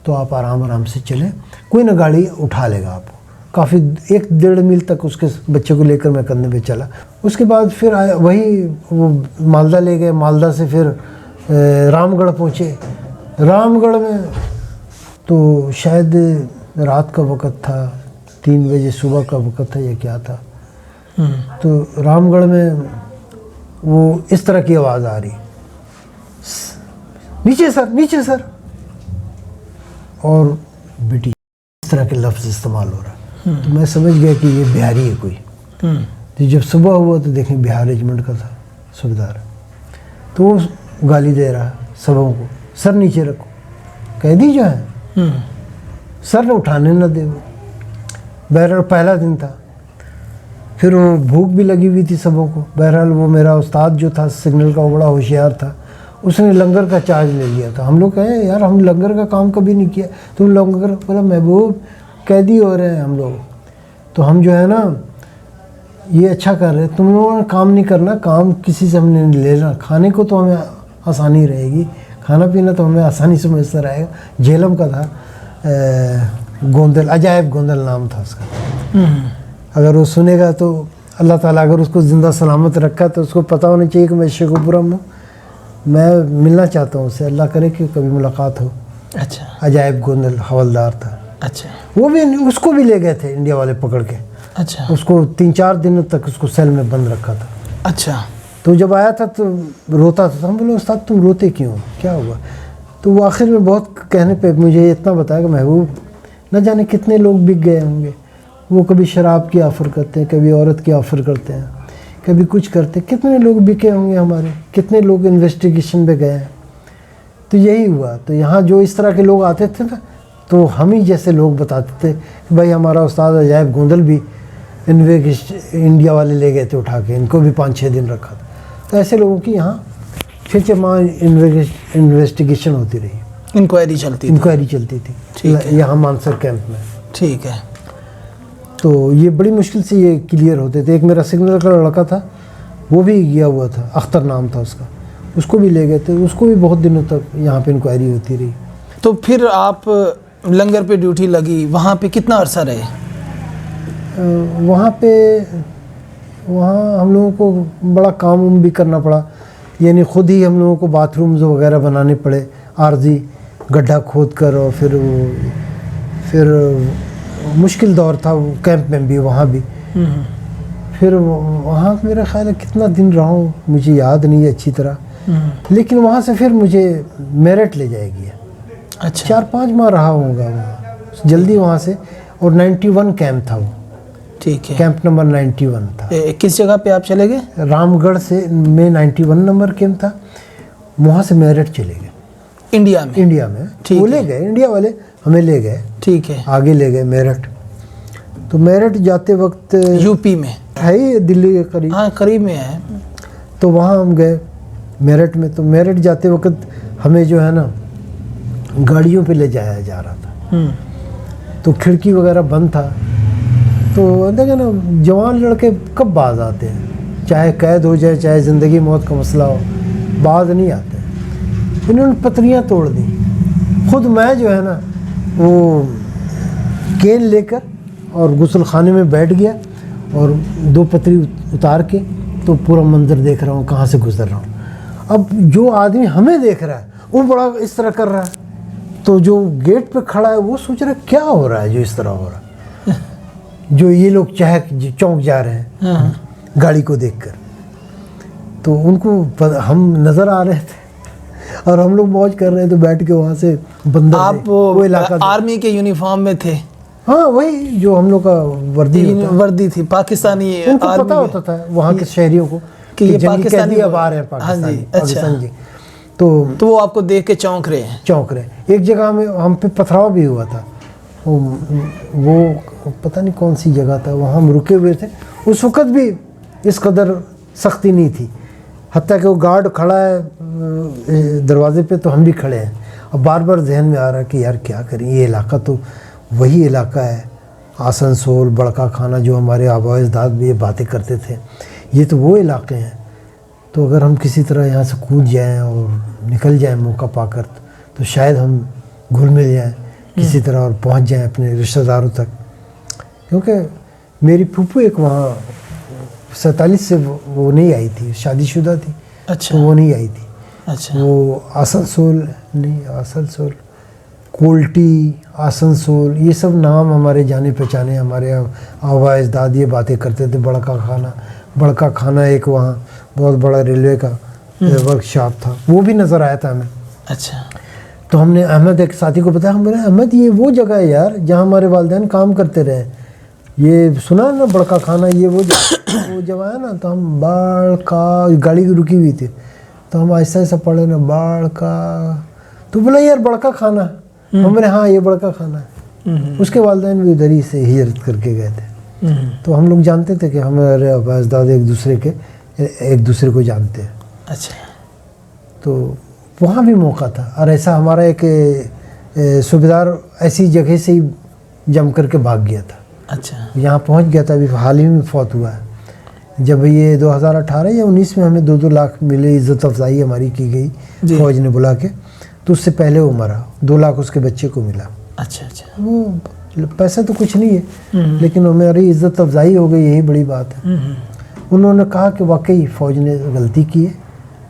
تو آپ آرام سے چلیں، کوئی نہ گاڑی اٹھا لے گا آپ کو. کافی 1-1.5 میل تک اس کے بچے کو لے کر میں کندھے پہ چلا. اس کے بعد پھر وہی وہ مالدہ لے گئے. مالدہ سے پھر رام گڑھ پہنچے. رام گڑھ میں تو شاید رات کا وقت تھا، 3 بجے صبح کا وقت تھا یا کیا تھا. تو رام گڑھ میں وہ اس طرح کی آواز آ رہی، نیچے سر، نیچے سر، اور بیٹی، اس طرح کے لفظ استعمال ہو رہا. تو میں سمجھ گیا کہ یہ بہاری ہے کوئی. تو جب صبح ہوا تو دیکھیں بہار ریجمنٹ کا تھا صوبیدار. تو وہ گالی دے رہا سبوں کو، سر نیچے رکھو، قیدی جو ہے سر اٹھانے نہ دے. وہ بہرحال پہلا دن تھا. پھر وہ بھوک بھی لگی ہوئی تھی سبوں کو. بہرحال وہ میرا استاد جو تھا سگنل کا، وہ بڑا ہوشیار تھا، اس نے لنگر کا چارج لے لیا تھا. ہم لوگ کہیں یار ہم لنگر کا کام کبھی نہیں کیا، تم لنگر، بولا محبوب قیدی ہو رہے ہیں ہم لوگ، تو ہم جو ہے نا یہ اچھا کر رہے ہیں، تم لوگوں نے کام نہیں کرنا، کام کسی سے ہم نے لینا، کھانے کو تو ہمیں آسانی رہے گی، کھانا پینا تو ہمیں آسانی سے میسر آئے گا. جہلم کا تھا گوندل، عجائب گوندل نام تھا اس کا. اگر وہ سنے گا تو اللہ تعالیٰ اگر اس کو زندہ سلامت رکھا تو اس کو پتہ ہونا چاہیے کہ میں شیخوپورم ہوں. میں ملنا چاہتا ہوں اس سے، اللہ کرے کہ کبھی ملاقات ہو. اچھا عجائب گوندل حوالدار تھا. اچھا وہ بھی اس کو بھی لے گئے تھے انڈیا والے پکڑ کے. اچھا اس کو 3-4 دنوں تک اس کو سیل میں بند رکھا تھا. اچھا تو جب آیا تھا تو روتا تھا. ہم بولے استاد تم روتے کیوں، کیا ہوا؟ تو وہ آخر میں بہت کہنے پہ مجھے اتنا بتایا کہ محبوب نہ جانے کتنے لوگ بک گئے ہوں گے. وہ کبھی شراب کی آفر کرتے ہیں، کبھی عورت کی آفر کرتے ہیں، کبھی کچھ کرتے ہیں. کتنے لوگ بکے ہوں گے ہمارے، کتنے لوگ انویسٹیگیشن پہ گئے ہیں. تو یہی ہوا. تو یہاں جو اس طرح کے لوگ آتے تھے نا تو ہم ہی جیسے لوگ بتاتے تھے کہ بھائی ہمارا استاد عجائب گوندل بھی انڈیا والے لے گئے تھے اٹھا کے، ان کو بھی 5-6 دن رکھا تھا. تو ایسے لوگوں کی یہاں 6 ماہ انویسٹیگیشن ہوتی رہی، انکوائری چلتی تھی. انکوائری چلتی تھی یہاں مانسر کیمپ میں. ٹھیک ہے. تو یہ بڑی مشکل سے یہ کلیئر ہوتے تھے. ایک میرا سگنل کا لڑکا تھا، وہ بھی گیا ہوا تھا، اختر نام تھا اس کا، اس کو بھی لے گئے تھے. اس کو بھی بہت دنوں تک یہاں پہ انکوائری ہوتی رہی. تو پھر آپ لنگر پہ ڈیوٹی لگی، وہاں پہ کتنا عرصہ رہے؟ وہاں ہم لوگوں کو بڑا کام بھی کرنا پڑا. یعنی خود ہی ہم لوگوں کو باتھ رومز وغیرہ بنانے پڑے عارضی، گڈھا کھود کر. اور پھر مشکل دور تھا وہ کیمپ میں بھی، وہاں بھی. پھر وہاں میرا خیال ہے کتنا دن رہا ہوں مجھے یاد نہیں ہے اچھی طرح. لیکن وہاں سے پھر مجھے میرٹھ لے جائے گی. اچھا 4-5 ماہ رہا ہوگا وہاں جلدی وہاں سے. اور 91 کیمپ تھا وہ. ٹھیک ہے. کیمپ نمبر 91 تھا. کس جگہ پہ آپ چلے گئے؟ رام گڑھ سے میں 91 نمبر کیمپ تھا. وہاں سے میرٹھ چلے گئے انڈیا میں. انڈیا میں وہ لے گئے، انڈیا والے ہمیں لے گئے. ٹھیک ہے. آگے لے گئے میرٹھ. تو میرٹھ جاتے وقت یو پی میں ہے ہی دلی کے قریب. ہاں قریب میں ہے. تو وہاں ہم گئے میرٹھ میں. تو میرٹھ جاتے وقت ہمیں جو ہے نا گاڑیوں پہ لے جایا جا رہا تھا. تو کھڑکی وغیرہ بند تھا. تو دیکھیں نا جوان لڑکے کب باز آتے ہیں، چاہے قید ہو جائے چاہے زندگی موت کا مسئلہ ہو، باز نہیں آتے. انہوں نے پتریاں توڑ دیں. خود میں جو ہے نا وہ کین لے کر اور غسل خانے میں بیٹھ گیا اور 2 پتری اتار کے تو پورا منظر دیکھ رہا ہوں کہاں سے گزر رہا ہوں. اب جو آدمی ہمیں دیکھ رہا ہے وہ بڑا اس طرح کر رہا ہے. تو جو گیٹ پہ کھڑا ہے وہ سوچ رہا ہے کیا ہو رہا ہے جو اس طرح ہو رہا ہے. جو یہ لوگ چونک جا رہے ہیں گاڑی کو دیکھ کر. تو ان کو ہم نظر آ رہے تھے اور ہم لوگ موج کر رہے تھے بیٹھ کے. وہاں سے بندہ آپ وہ علاقہ آرمی کے یونیفارم میں تھے؟ ہاں وہی جو ہم لوگ کا وردی تھی پاکستانی. ان کو پتہ ہوتا تھا وہاں کے شہریوں کو کہ یہ پاکستانی اب آ رہے ہیں پاکستانی جی. تو وہ آپ کو دیکھ کے چونک رہے. ایک جگہ میں ہم پہ پتھراؤ بھی ہوا تھا. وہ پتہ نہیں کون سی جگہ تھا، وہاں ہم رکے ہوئے تھے. اس وقت بھی اس قدر سختی نہیں تھی، حتیٰ کہ وہ گارڈ کھڑا ہے دروازے پہ تو ہم بھی کھڑے ہیں. اور بار بار ذہن میں آ رہا ہے کہ یار کیا کریں، یہ علاقہ تو وہی علاقہ ہے آسنسول بڑکا خانہ جو ہمارے آباء اجداد بھی یہ باتیں کرتے تھے، یہ تو وہ علاقے ہیں. تو اگر ہم کسی طرح یہاں سے کود جائیں اور نکل جائیں موقع پا کر تو شاید ہم گھل مل جائیں کسی طرح اور پہنچ جائیں اپنے رشتہ داروں تک. کیونکہ میری پھوپھو ایک وہاں 47 سے وہ نہیں آئی تھی، شادی شدہ تھی. اچھا. وہ نہیں آئی تھی. اچھا. وہ آسنسول کولٹی آسنسول یہ سب نام ہمارے جانے پہچانے، ہمارے آباء اجداد یہ باتیں کرتے تھے. بڑکا خانہ ایک وہاں بہت بڑا ریلوے کا ورک شاپ تھا، وہ بھی نظر آیا تھا ہمیں. اچھا. تو ہم نے احمد ایک ساتھی کو بتایا. ہم بولے احمد یہ وہ جگہ ہے یار جہاں ہمارے والدین کام کرتے رہے، یہ سنا ہے نا بڑکا خانہ، یہ وہ جگہ ہے نا. تو ہم بڑکا گاڑی رکی ہوئی تھی تو ہم ایسا ایسا پڑھے نا بڑکا. تو بولا یار بڑکا خانہ. ہم نے ہاں یہ بڑکا خانہ ہے. اس کے والدین بھی ادھر ہی سے ہجرت کر کے گئے تھے. تو ہم لوگ جانتے تھے کہ ہمارے آباء اجداد ایک دوسرے کو جانتے ہیں. اچھا. تو وہاں بھی موقع تھا. اور ایسا ہمارا ایک صوبیدار ایسی جگہ سے ہی جم کر کے بھاگ گیا تھا. اچھا. یہاں پہنچ گیا تھا، ابھی حال ہی میں فوت ہوا ہے. جب یہ 2018 یا 19 میں ہمیں 2-2 لاکھ ملے، عزت افزائی ہماری کی گئی فوج نے بلا کے. تو اس سے پہلے وہ مرا. 2 لاکھ اس کے بچے کو ملا. اچھا اچھا. وہ پیسہ تو کچھ نہیں ہے لیکن ہماری عزت افزائی ہو گئی, یہی بڑی بات ہے. انہوں نے کہا کہ واقعی فوج نے غلطی کی ہے,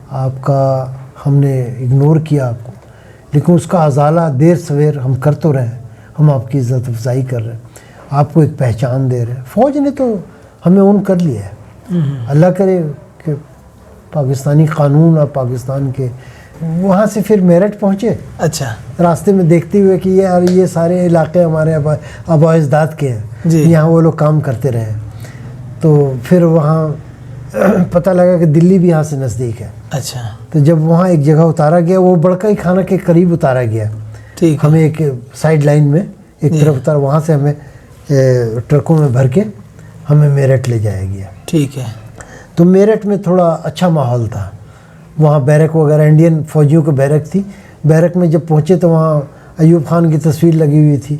آپ کا ہم نے اگنور کیا آپ کو, لیکن اس کا ازالہ دیر سویر ہم کر تو رہے ہیں, ہم آپ کی عزت افزائی کر رہے ہیں, آپ کو ایک پہچان دے رہے ہیں. فوج نے تو ہمیں اون کر لیا ہے. اللہ کرے کہ پاکستانی قانون اور پاکستان کے وہاں سے پھر میرٹھ پہنچے. اچھا. راستے میں دیکھتے ہوئے کہ یہ سارے علاقے ہمارے آباء اجداد کے ہیں, یہاں وہ لوگ کام کرتے رہے. تو پھر وہاں پتہ لگا کہ دلی بھی یہاں سے نزدیک ہے. اچھا. تو جب وہاں ایک جگہ اتارا گیا, وہ بڑکئی خانہ کے قریب اتارا گیا. ٹھیک. ہمیں ایک سائڈ لائن میں ایک طرف اتارا, وہاں سے ہمیں ٹرکوں میں بھر کے ہمیں میرٹھ لے جایا گیا. ٹھیک ہے. تو میرٹھ میں تھوڑا اچھا ماحول تھا. وہاں بیرک وغیرہ انڈین فوجیوں کی بیرک تھی. بیرک میں جب پہنچے تو وہاں ایوب خان کی تصویر لگی ہوئی تھی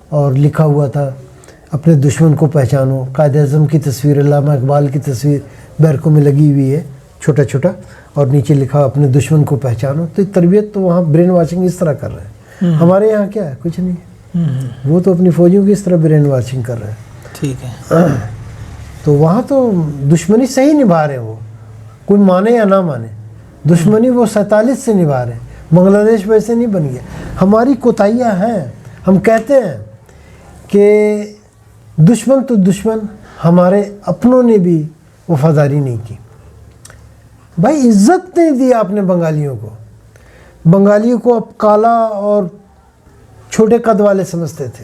اور لکھا ہوا تھا اپنے دشمن کو پہچانو. قائد اعظم کی تصویر, علامہ اقبال کی تصویر بیرکوں میں لگی ہوئی ہے چھوٹا چھوٹا, اور نیچے لکھا اپنے دشمن کو پہچانو. تو تربیت تو وہاں برین واچنگ اس طرح کر رہے ہیں. ہمارے یہاں کیا ہے, کچھ نہیں. وہ تو اپنی فوجیوں کی اس طرح برین واچنگ کر رہے ہیں. ٹھیک ہے. تو وہاں تو دشمنی صحیح نبھا رہے ہیں, وہ کوئی مانے یا نہ مانے دشمنی وہ 47 سے نبھا رہے ہیں. بنگلہ دیش ویسے نہیں بن گیا. ہماری کوتاہیاں ہیں. ہم کہتے ہیں کہ دشمن تو دشمن, ہمارے اپنوں نے بھی وفاداری نہیں کی. بھائی عزت نہیں دی آپ نے بنگالیوں کو. بنگالیوں کو اب کالا اور چھوٹے قد والے سمجھتے تھے,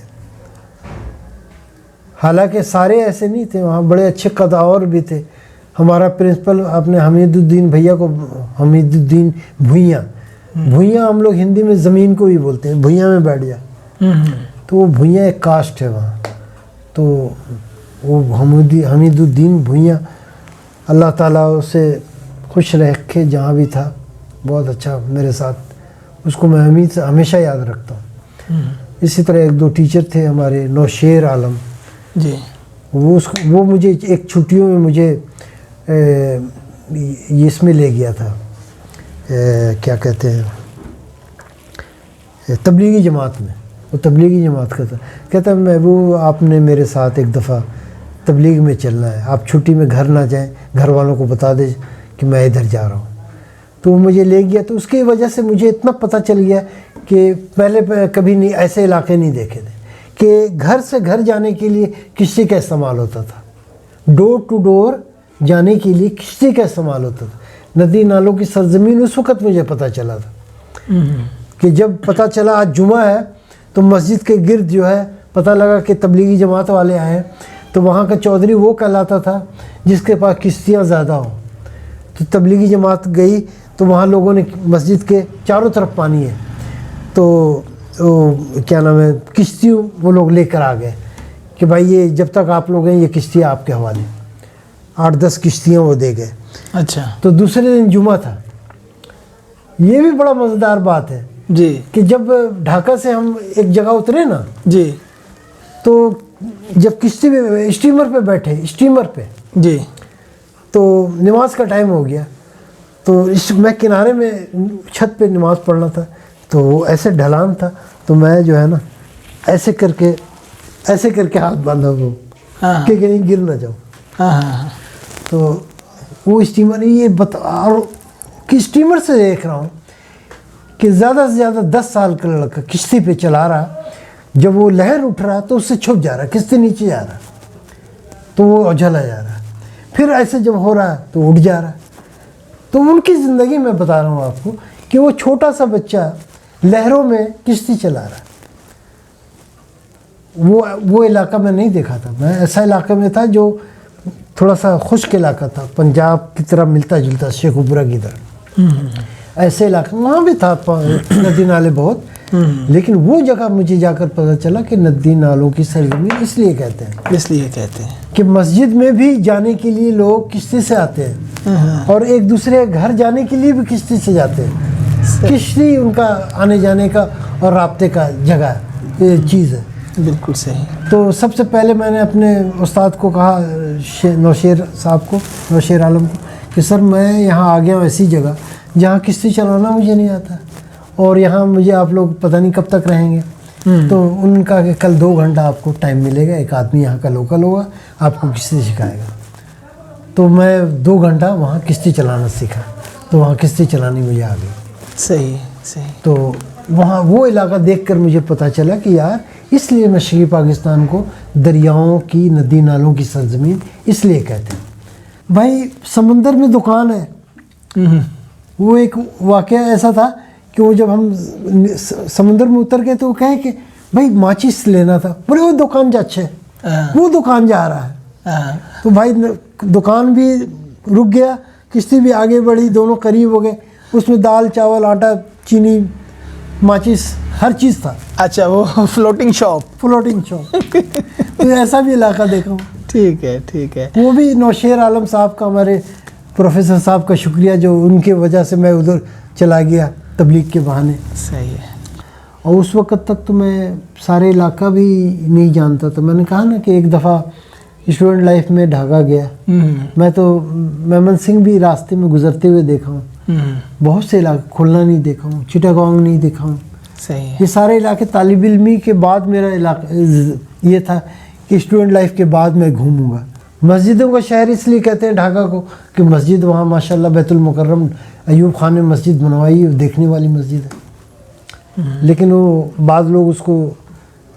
حالانکہ سارے ایسے نہیں تھے. وہاں بڑے اچھے قد اور بھی تھے. ہمارا پرنسپل اپنے حمید الدین بھیا کو, حمید الدین بھوئیاں, بھوئیاں ہم لوگ ہندی میں زمین کو بھی بولتے ہیں, بھوئیاں میں بیٹھ جا. تو وہ بھوئیاں ایک کاسٹ ہے وہاں. تو وہ حمید الدین بھوئیاں, اللہ تعالیٰ اسے خوش رکھے جہاں بھی تھا, بہت اچھا میرے ساتھ, اس کو میں ہمیشہ یاد رکھتا ہوں. اسی طرح 1-2 ٹیچر تھے ہمارے, نوشیر عالم جی, وہ مجھے ایک چھٹیوں میں مجھے اس میں لے گیا تھا, کیا کہتے ہیں, تبلیغی جماعت میں. وہ تبلیغی جماعت کا تھا. کہتا ہے محبوب آپ نے میرے ساتھ ایک دفعہ تبلیغ میں چلنا ہے, آپ چھٹی میں گھر نہ جائیں, گھر والوں کو بتا دیں کہ میں ادھر جا رہا ہوں. تو وہ مجھے لے گیا. تو اس کی وجہ سے مجھے اتنا پتہ چل گیا کہ پہلے کبھی نہیں ایسے علاقے نہیں دیکھے تھے کہ گھر سے گھر جانے کے لیے کشتی کا استعمال ہوتا تھا. ڈور ٹو ڈور جانے کے لیے کشتی کا استعمال ہوتا تھا. ندی نالوں کی سرزمین اس وقت مجھے پتہ چلا تھا کہ جب پتہ چلا آج جمعہ ہے تو مسجد کے گرد جو ہے پتہ لگا کہ تبلیغی جماعت والے آئے ہیں. تو وہاں کا چودھری وہ کہلاتا تھا جس کے پاس کشتیاں زیادہ ہوں. تو تبلیغی جماعت گئی تو وہاں لوگوں نے مسجد کے چاروں طرف پانی ہے, تو کیا نام ہے, کشتی وہ لوگ لے کر آ گئے کہ بھائی یہ جب تک آپ لوگ ہیں یہ کشتیاں آپ کے حوالے. 8-10 کشتیاں وہ دے گئے. اچھا. تو دوسرے دن جمعہ تھا. یہ بھی بڑا مزیدار بات ہے جی کہ جب ڈھاکہ سے ہم ایک جگہ اترے نا, جی, تو جب کشتی میں اسٹیمر پہ بیٹھے, اسٹیمر پہ, جی, تو نماز کا ٹائم ہو گیا. تو میں کنارے میں چھت پہ نماز پڑھنا تھا. تو وہ ایسے ڈھلان تھا, تو میں جو ہے نا ایسے کر کے ہاتھ باندھا ہوں کہ کہیں گر نہ جاؤں. تو وہ اسٹیمر یہ اور کہ اسٹیمر سے دیکھ رہا ہوں کہ زیادہ سے زیادہ 10 سال کا لڑکا کشتی پہ چلا رہا, جب وہ لہر اٹھ رہا تو اس سے چھپ جا رہا, کشتی نیچے جا رہا تو وہ اجلا جا رہا, پھر ایسے جب ہو رہا تو اٹھ جا رہا. تو ان کی زندگی میں بتا رہا ہوں آپ کو کہ وہ چھوٹا سا بچہ لہروں میں کشتی چلا رہا. وہ علاقہ میں نہیں دیکھا تھا. میں ایسا علاقے میں تھا جو تھوڑا سا خشک علاقہ تھا, پنجاب کی طرح ملتا جلتا, شیخوپورہ کی طرح. ایسے علاقے وہاں بھی تھا ندی نالے بہت, لیکن وہ جگہ مجھے جا کر پتہ چلا کہ ندی نالوں کی سرزمین اس لیے کہتے ہیں کہ مسجد میں بھی جانے کے لیے لوگ کشتی سے آتے ہیں اور ایک دوسرے گھر جانے کے لیے بھی کشتی سے جاتے ہیں. کشتی ان کا آنے جانے کا اور رابطے کا جگہ چیز ہے. بالکل صحیح. تو سب سے پہلے میں نے اپنے استاد کو کہا, نوشیر صاحب کو, نوشیر عالم کو, کہ سر میں یہاں آ گیا ہوں ایسی جگہ جہاں کشتی چلانا مجھے نہیں آتا اور یہاں مجھے آپ لوگ پتہ نہیں کب تک رہیں گے. تو ان کا کہ کل 2 گھنٹہ آپ کو ٹائم ملے گا, ایک آدمی یہاں کا لوکل ہوگا, آپ کو کشتی سکھائے گا. تو میں 2 گھنٹہ وہاں کشتی چلانا سیکھا, تو وہاں کشتی چلانی مجھے آ گئی. صحیح صحیح. تو وہاں وہ علاقہ دیکھ کر مجھے پتہ چلا کہ یار اس لیے مشرقی پاکستان کو دریاؤں کی, ندی نالوں کی سرزمین اس لیے کہتے ہیں. بھائی سمندر میں دکان ہے. وہ ایک واقعہ ایسا تھا کہ وہ جب ہم سمندر میں اتر گئے تو وہ کہے کہ بھائی ماچس لینا تھا. بولے وہ دکان جا اچھا ہے, وہ دکان جا رہا ہے. تو بھائی دکان بھی رک گیا, کشتی بھی آگے بڑھی, دونوں قریب ہو گئے. اس میں دال چاول آٹا چینی ماچس ہر چیز تھا. اچھا, وہ فلوٹنگ شاپ. Floating shop. تو ایسا بھی علاقہ دیکھا ہوں. ٹھیک ہے ٹھیک ہے. وہ بھی نوشیر عالم صاحب کا, ہمارے پروفیسر صاحب کا شکریہ, جو ان کے وجہ سے میں ادھر چلا گیا تبلیغ کے بہانے. صحیح ہے. اور اس وقت تک تو میں سارے علاقہ بھی نہیں جانتا تھا. میں نے کہا نا کہ ایک دفعہ اسٹوڈنٹ لائف میں ڈھاکہ گیا. میں تو میمن سنگھ بھی راستے میں گزرتے ہوئے دیکھا ہوں. بہت سے علاقے, کھلنا نہیں دیکھا ہوں, چٹاگانگ نہیں دیکھا ہوں. صحیح ہے. یہ سارے علاقے طالب علمی کے بعد میرا علاقہ یہ تھا کہ اسٹوڈنٹ لائف کے بعد میں گھوموں گا. مسجدوں کا شہر اس لیے کہتے ہیں ڈھاکہ کو کہ مسجد وہاں ماشاءاللہ بیت المکرم ایوب خان نے مسجد بنوائی, دیکھنے والی مسجد ہے. لیکن وہ بعض لوگ اس کو,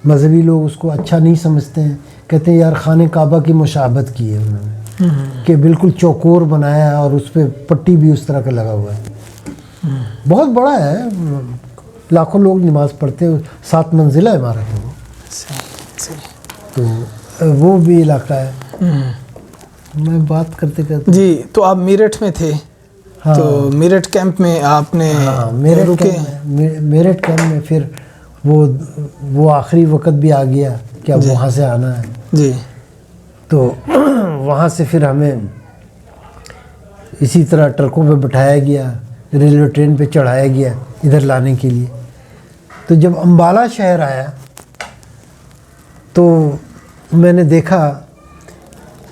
مذہبی لوگ اس کو اچھا نہیں سمجھتے ہیں, کہتے ہیں یار خانہ کعبہ کی مشابہت کی ہے انہوں نے, کہ بالکل چوکور بنایا ہے اور اس پہ پٹی بھی اس طرح کا لگا ہوا ہے. بہت بڑا ہے, لاکھوں لوگ نماز پڑھتے ہیں, 7 منزلہ عمارت ہے وہ. تو وہ بھی علاقہ ہے. میں بات کرتے کرتے جی, تو آپ میرٹھ میں تھے. تو میرٹھ کیمپ میں آپ نے رکے. میرٹھ کیمپ میں پھر وہ آخری وقت بھی آ گیا کہ اب وہاں سے آنا ہے. جی. تو وہاں سے پھر ہمیں اسی طرح ٹرکوں پہ بٹھایا گیا, ریلوے ٹرین پہ چڑھایا گیا ادھر لانے کے لیے. تو جب امبالہ شہر آیا تو میں نے دیکھا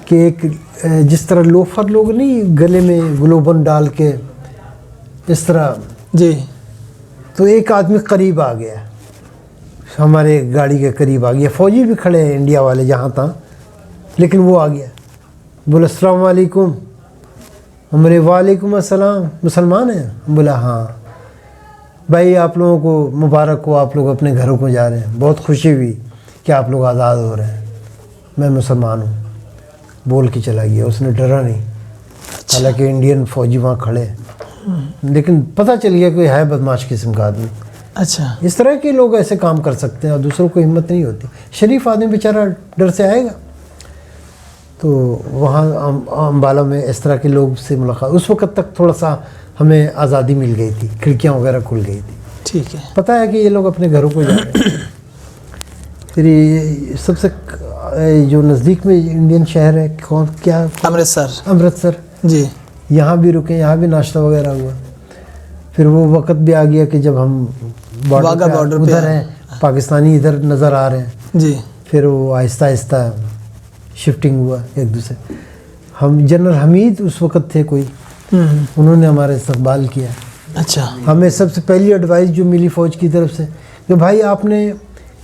کہ ایک جس طرح لوفر لوگ نہیں گلے میں گلوبن ڈال کے اس طرح. جی. تو ایک آدمی قریب آ گیا, ہمارے گاڑی کے قریب آ گیا. فوجی بھی کھڑے ہیں انڈیا والے جہاں تھا, لیکن وہ آ گیا, بولا السلام علیکم. ہمارے وعلیکم السلام, مسلمان ہیں؟ بولا ہاں. بھائی آپ لوگوں کو مبارک ہو, آپ لوگ اپنے گھروں کو جا رہے ہیں, بہت خوشی ہوئی کہ آپ لوگ آزاد ہو رہے ہیں. میں مسلمان ہوں, بول کے چلا گیا. اس نے ڈرا نہیں, حالانکہ انڈین فوجی وہاں کھڑے ہیں, لیکن پتہ چل گیا کہ ہے بدماش قسم کا آدمی. اچھا. اس طرح کے لوگ ایسے کام کر سکتے ہیں اور دوسروں کو ہمت نہیں ہوتی. شریف آدمی بیچارہ ڈر سے آئے گا. تو وہاں امبالہ میں اس طرح کے لوگ سے ملاقات. اس وقت تک تھوڑا سا ہمیں آزادی مل گئی تھی, کھڑکیاں وغیرہ کھل گئی تھی. ٹھیک ہے. پتہ ہے کہ یہ لوگ اپنے گھروں کو جا رہے ہیں. پھر یہ سب سے جو نزدیک میں انڈین شہر ہے کون کیا؟ امرتسر. جی. یہاں بھی رکے, یہاں بھی ناشتہ وغیرہ ہوا. پھر وہ وقت بھی آ گیا کہ جب ہم بارڈر ادھر ہیں, پاکستانی ادھر نظر آ رہے ہیں. جی. پھر وہ آہستہ آہستہ شفٹنگ ہوا ایک دوسرے. ہم جنرل حمید اس وقت تھے کوئی, انہوں نے ہمارا استقبال کیا. اچھا. ہمیں سب سے پہلی ایڈوائس جو ملی فوج کی طرف سے کہ بھائی آپ نے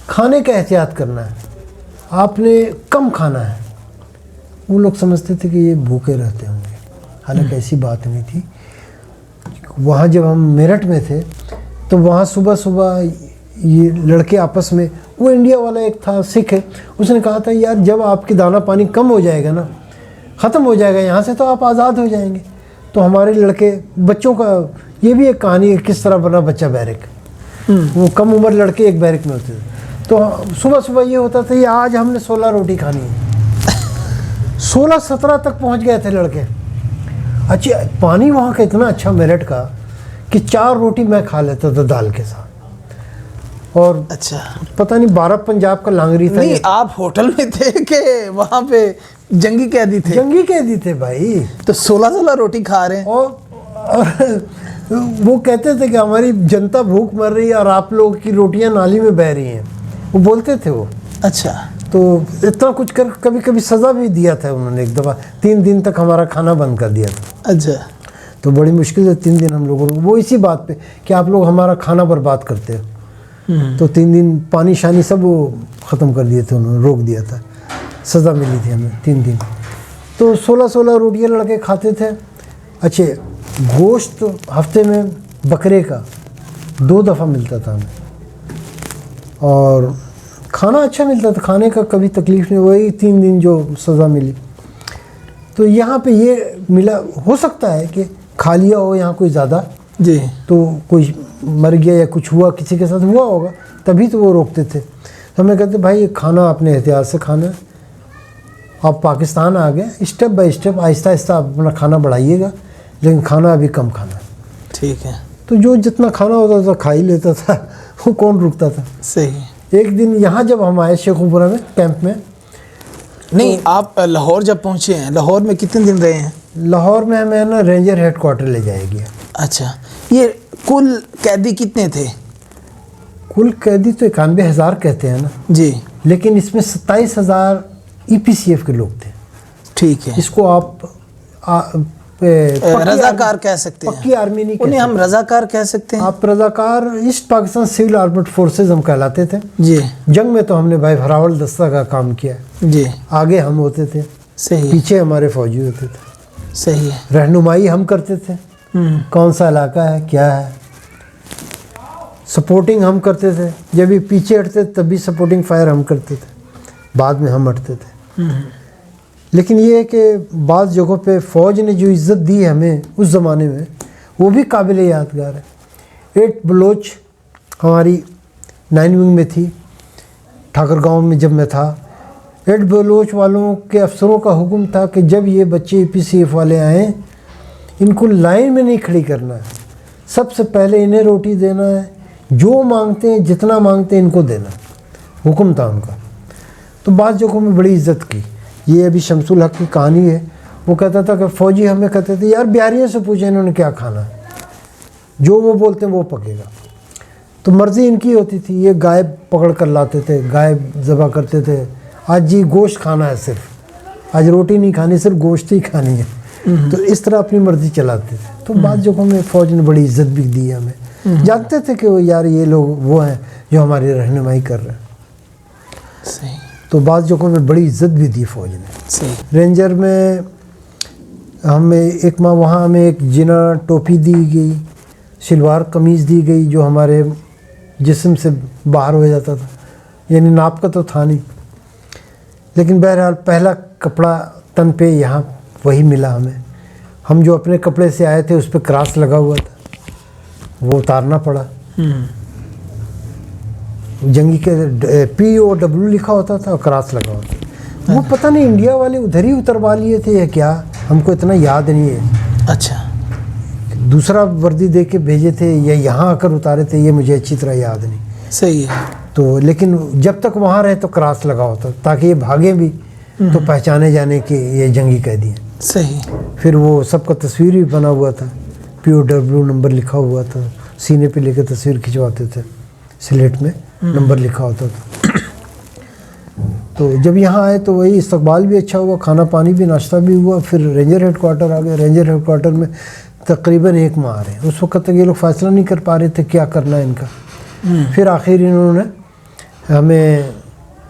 کھانے کا احتیاط کرنا ہے, آپ نے کم کھانا ہے. وہ لوگ سمجھتے تھے کہ یہ بھوکے رہتے ہوں گے, حالانکہ ایسی بات نہیں تھی. وہاں جب ہم میرٹھ میں تھے تو وہاں صبح صبح یہ لڑکے آپس میں, وہ انڈیا والا ایک تھا سکھ ہے, اس نے کہا تھا یار جب آپ کے دانہ پانی کم ہو جائے گا نا, ختم ہو جائے گا یہاں سے, تو آپ آزاد ہو جائیں گے. تو ہمارے لڑکے بچوں کا یہ بھی ایک کہانی ہے کس طرح بنا بچہ بیرک. وہ کم عمر لڑکے ایک بیرک میں ہوتے تھے. تو صبح صبح یہ ہوتا تھا یہ آج ہم نے 16 روٹی کھانی ہے. 16-17 تک پہنچ گئے تھے لڑکے. اچھا پانی وہاں کا اتنا اچھا میرٹھ کا کہ 4 روٹی میں کھا لیتا تھا دال کے ساتھ. اور اچھا پتہ نہیں 12 پنجاب کا لانگری تھا. نہیں آپ ہوٹل میں تھے کہ وہاں پہ جنگی قیدی تھے؟ جنگی قیدی تھے بھائی. تو 16 روٹی کھا رہے ہیں. اور وہ کہتے تھے کہ ہماری جنتا بھوک مر رہی ہے اور آپ لوگ کی روٹیاں نالی میں بہہ رہی ہیں, وہ بولتے تھے وہ. اچھا. تو اتنا کچھ کر کبھی کبھی سزا بھی دیا تھا انہوں نے. ایک دفعہ 3 دن تک ہمارا کھانا بند کر دیا تھا. اچھا. تو بڑی مشکل سے 3 دن ہم لوگوں وہ اسی بات پہ کہ آپ لوگ ہمارا کھانا برباد کرتے ہو، تو 3 دن پانی شانی سب وہ ختم کر دیے تھے، انہوں نے روک دیا تھا، سزا ملی تھی ہمیں 3 دن۔ تو 16 روٹیاں لڑکے کھاتے تھے۔ اچھا گوشت ہفتے میں بکرے کا 2 دفعہ ملتا تھا ہمیں، اور کھانا اچھا ملتا تھا، کھانے کا کبھی تکلیف نہیں، وہی 3 دن جو سزا ملی۔ تو یہاں پہ یہ ملا، ہو سکتا ہے کہ کھا لیا ہو یہاں کوئی زیادہ، جی تو کوئی مر گیا یا کچھ ہوا، کسی کے ساتھ ہوا ہوگا، تبھی تو وہ روکتے تھے۔ تو ہمیں کہتے بھائی یہ کھانا اپنے احتیاط سے کھانا ہے، آپ پاکستان آ گئے، اسٹیپ بائی اسٹیپ آہستہ آہستہ آپ اپنا کھانا بڑھائیے گا، لیکن کھانا ابھی کم کھانا ہے۔ ٹھیک ہے، تو جو جتنا کھانا ہوتا تھا کھا ہی لیتا تھا، وہ کون رکتا تھا۔ صحیح۔ ایک دن یہاں جب ہم آئے شیخو پورہ میں کیمپ میں، نہیں آپ لاہور جب پہنچے ہیں، لاہور میں کتنے دن رہے ہیں؟ لاہور میں ہمیں نا رینجر ہیڈ کوارٹر لے جایا گیا۔ اچھا، یہ کل قیدی کتنے تھے؟ کل قیدی تو 91,000 کہتے ہیں نا، جی لیکن اس میں 27,000 EPCF کے لوگ تھے۔ ٹھیک ہے، اس کو آپ رضاکار کہہ سکتے ہیں، پکی آرمی نہیں انہیں کہتے، ہم رضاکار کہہ سکتے ہیں۔ آپ رضاکار east Pakistan civil armed forces ہم کہلاتے تھے۔ جی جنگ میں تو ہم نے بھائی بھراول دستہ کا کام کیا ہے، جی آگے ہم ہوتے تھے، صحیح پیچھے ہمارے فوجی ہوتے تھے، صحیح ہے۔ رہنمائی ہم کرتے تھے، کون سا علاقہ ہے کیا ہے، سپورٹنگ ہم کرتے تھے، جب بھی پیچھے ہٹتے تب بھی سپورٹنگ فائر ہم کرتے تھے، بعد میں ہم ہٹتے تھے۔ لیکن یہ ہے کہ بعض جگہوں پہ فوج نے جو عزت دی ہمیں اس زمانے میں وہ بھی قابل یادگار ہے۔ 8 بلوچ ہماری 9 ونگ میں تھی، ٹھاکر گاؤں میں جب میں تھا، 8 بلوچ والوں کے افسروں کا حکم تھا کہ جب یہ بچے EPCF والے آئیں ان کو لائن میں نہیں کھڑی کرنا ہے، سب سے پہلے انہیں روٹی دینا ہے، جو مانگتے ہیں جتنا مانگتے ہیں ان کو دینا، حکم تھا ان کا۔ تو بعض جگہوں میں بڑی عزت کی۔ یہ ابھی شمس الحق کی کہانی ہے، وہ کہتا تھا کہ فوجی ہمیں کہتے تھے یار بہاریوں سے پوچھیں انہوں نے کیا کھانا ہے، جو وہ بولتے ہیں وہ پکے گا۔ تو مرضی ان کی ہوتی تھی، یہ گائے پکڑ کر لاتے تھے، گائے ذبح کرتے تھے، آج جی گوشت کھانا ہے، صرف آج روٹی نہیں کھانی، صرف گوشت ہی کھانی ہے، تو اس طرح اپنی مرضی چلاتے تھے۔ تو بعض جگہوں میں فوج نے بڑی عزت بھی دی ہمیں، جانتے تھے کہ وہ یار یہ لوگ وہ ہیں جو ہماری رہنمائی کر رہے ہیں، صحیح تو بعض جگہوں میں بڑی عزت بھی دی فوج نے۔ صحیح۔ رینجر میں ہمیں ایک ماہ وہاں ہمیں ایک جنا ٹوپی دی گئی، شلوار قمیض دی گئی جو ہمارے جسم سے باہر ہو جاتا تھا، یعنی ناپ کا تو تھا نہیں، لیکن بہرحال پہلا کپڑا تن پہ یہاں وہی ملا ہمیں۔ ہم جو اپنے کپڑے سے آئے تھے اس پہ کراس لگا ہوا تھا، وہ اتارنا پڑا۔ جنگی کے POW لکھا ہوتا تھا اور کراس لگا ہوتا تھا، وہ پتہ نہیں انڈیا والے ادھر ہی اتروا لیے تھے یا کیا، ہم کو اتنا یاد نہیں ہے، اچھا دوسرا وردی دے کے بھیجے تھے یا یہاں آ کر اتارے تھے، یہ مجھے اچھی طرح یاد نہیں۔ صحیح ہے۔ تو لیکن جب تک وہاں رہے تو کراس لگا ہوتا تاکہ یہ بھاگیں بھی تو پہچانے جانے کہ یہ جنگی قیدی ہیں۔ صحیح۔ پھر وہ سب کا تصویر بھی بنا ہوا تھا، POW نمبر لکھا ہوا تھا، سینے پہ لے کے تصویر کھنچواتے تھے، سلیٹ میں نمبر لکھا ہوتا تھا۔ تو جب یہاں آئے تو وہی استقبال بھی اچھا ہوا، کھانا پانی بھی، ناشتہ بھی ہوا۔ پھر رینجر ہیڈ کوارٹر آ گئے، رینجر ہیڈ کوارٹر میں تقریباً 1 ماہ رہے۔ اس وقت تک یہ لوگ فیصلہ نہیں کر پا رہے تھے کیا کرنا ہے ان کا۔ پھر آخر انہوں نے ہمیں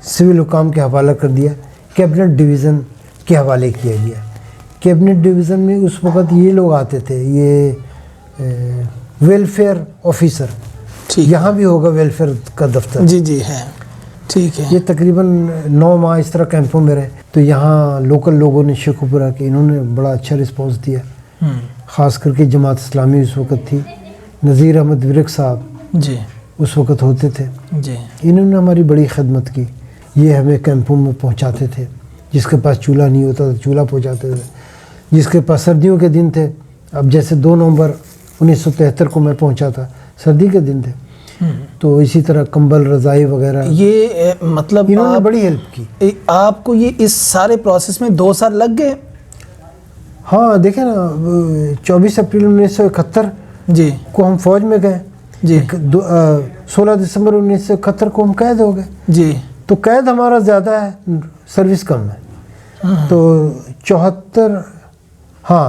سول حکام کے حوالہ کر دیا، کیبنٹ ڈویژن کے حوالے کیا گیا۔ کیبنٹ ڈویژن میں اس وقت یہ لوگ آتے تھے، یہ ویلفیئر آفیسر، یہاں بھی ہوگا ویلفیئر کا دفتر، جی جی ہے، ٹھیک ہے۔ یہ تقریباً 9 ماہ اس طرح کیمپوں میں رہے۔ تو یہاں لوکل لوگوں نے شیخو پورہ کے انہوں نے بڑا اچھا رسپانس دیا، خاص کر کے جماعت اسلامی اس وقت تھی، نذیر احمد ورک صاحب جی اس وقت ہوتے تھے، جی انہوں نے ہماری بڑی خدمت کی۔ یہ ہمیں کیمپوں میں پہنچاتے تھے، جس کے پاس چولہا نہیں ہوتا تھا چولہا پہنچاتے تھے، جس کے پاس سردیوں کے دن تھے، اب جیسے 2 نومبر 1973 کو میں پہنچا تھا، سردی کے دن تھے، تو اسی طرح کمبل رضائی وغیرہ یہ مطلب انہوں نے بڑی ہیلپ کی۔ آپ کو یہ اس سارے پروسیس میں 2 سال لگ گئے؟ ہاں دیکھیں نا، 24 اپریل 1971 جی کو ہم فوج میں گئے، جی 16 دسمبر 1971 کو ہم قید ہو گئے۔ جی تو قید ہمارا زیادہ ہے، سروس کم ہے، تو 74 ہاں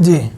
جی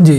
جی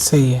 صحیح ہے.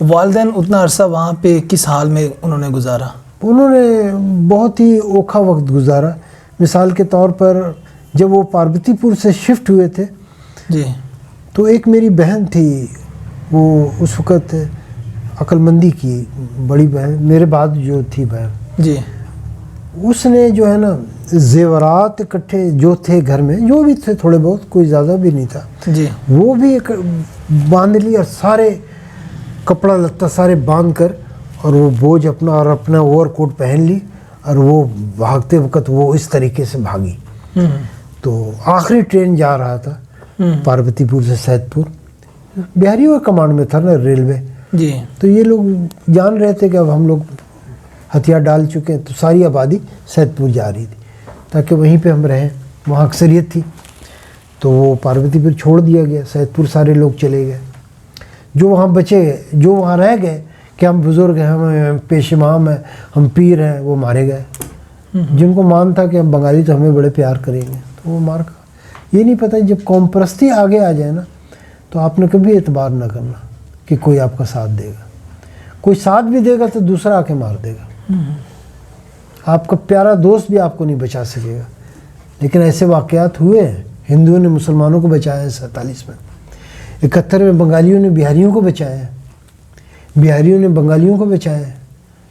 والدین اتنا عرصہ وہاں پہ کس حال میں انہوں نے گزارا؟ انہوں نے بہت ہی اوکھا وقت گزارا. مثال کے طور پر جب وہ پاروتی پور سے شفٹ ہوئے تھے جی تو ایک میری بہن تھی, وہ اس وقت عقل مندی کی بڑی بہن, میرے بعد جو تھی بہن, جی اس نے جو ہے نا زیورات اکٹھے جو تھے گھر میں, جو بھی تھے تھوڑے بہت, کوئی زیادہ بھی نہیں تھا, جی وہ بھی باندھ لی اور سارے کپڑا لتا سارے باندھ کر, اور وہ بوجھ اپنا اور اپنا اوور کوٹ پہن لی, اور وہ بھاگتے وقت وہ اس طریقے سے بھاگی. تو آخری ٹرین جا رہا تھا پاروتی پور سے سید پور, بہاری وہ کمانڈ میں تھا نا ریلوے, جی تو یہ لوگ جان رہے تھے کہ اب ہم لوگ ہتھیار ڈال چکے ہیں, تو ساری آبادی سید پور جا رہی تھی تاکہ وہیں پہ ہم رہیں, وہاں اکثریت تھی. تو وہ پاروتی پور چھوڑ دیا گیا, سید پور سارے لوگ چلے گئے. جو وہاں بچے گئے, جو وہاں رہ گئے کہ ہم بزرگ ہیں, ہم پیش امام ہیں, ہم پیر ہیں, وہ مارے گئے. جن کو مان تھا کہ ہم بنگالی تو ہمیں بڑے پیار کریں گے, تو وہ مار کر. یہ نہیں پتہ جب قوم پرستی آگے آ جائے نا, تو آپ نے کبھی اعتبار نہ کرنا کہ کوئی آپ کا ساتھ دے گا. کوئی ساتھ بھی دے گا تو دوسرا آ کے مار دے گا. آپ کا پیارا دوست بھی آپ کو نہیں بچا سکے گا. لیکن ایسے واقعات ہوئے ہیں, ہندوؤں نے مسلمانوں کو بچایا ہے 47 میں, 71 میں بنگالیوں نے بہاریوں کو بچایا ہے, بہاریوں نے بنگالیوں کو بچایا ہے.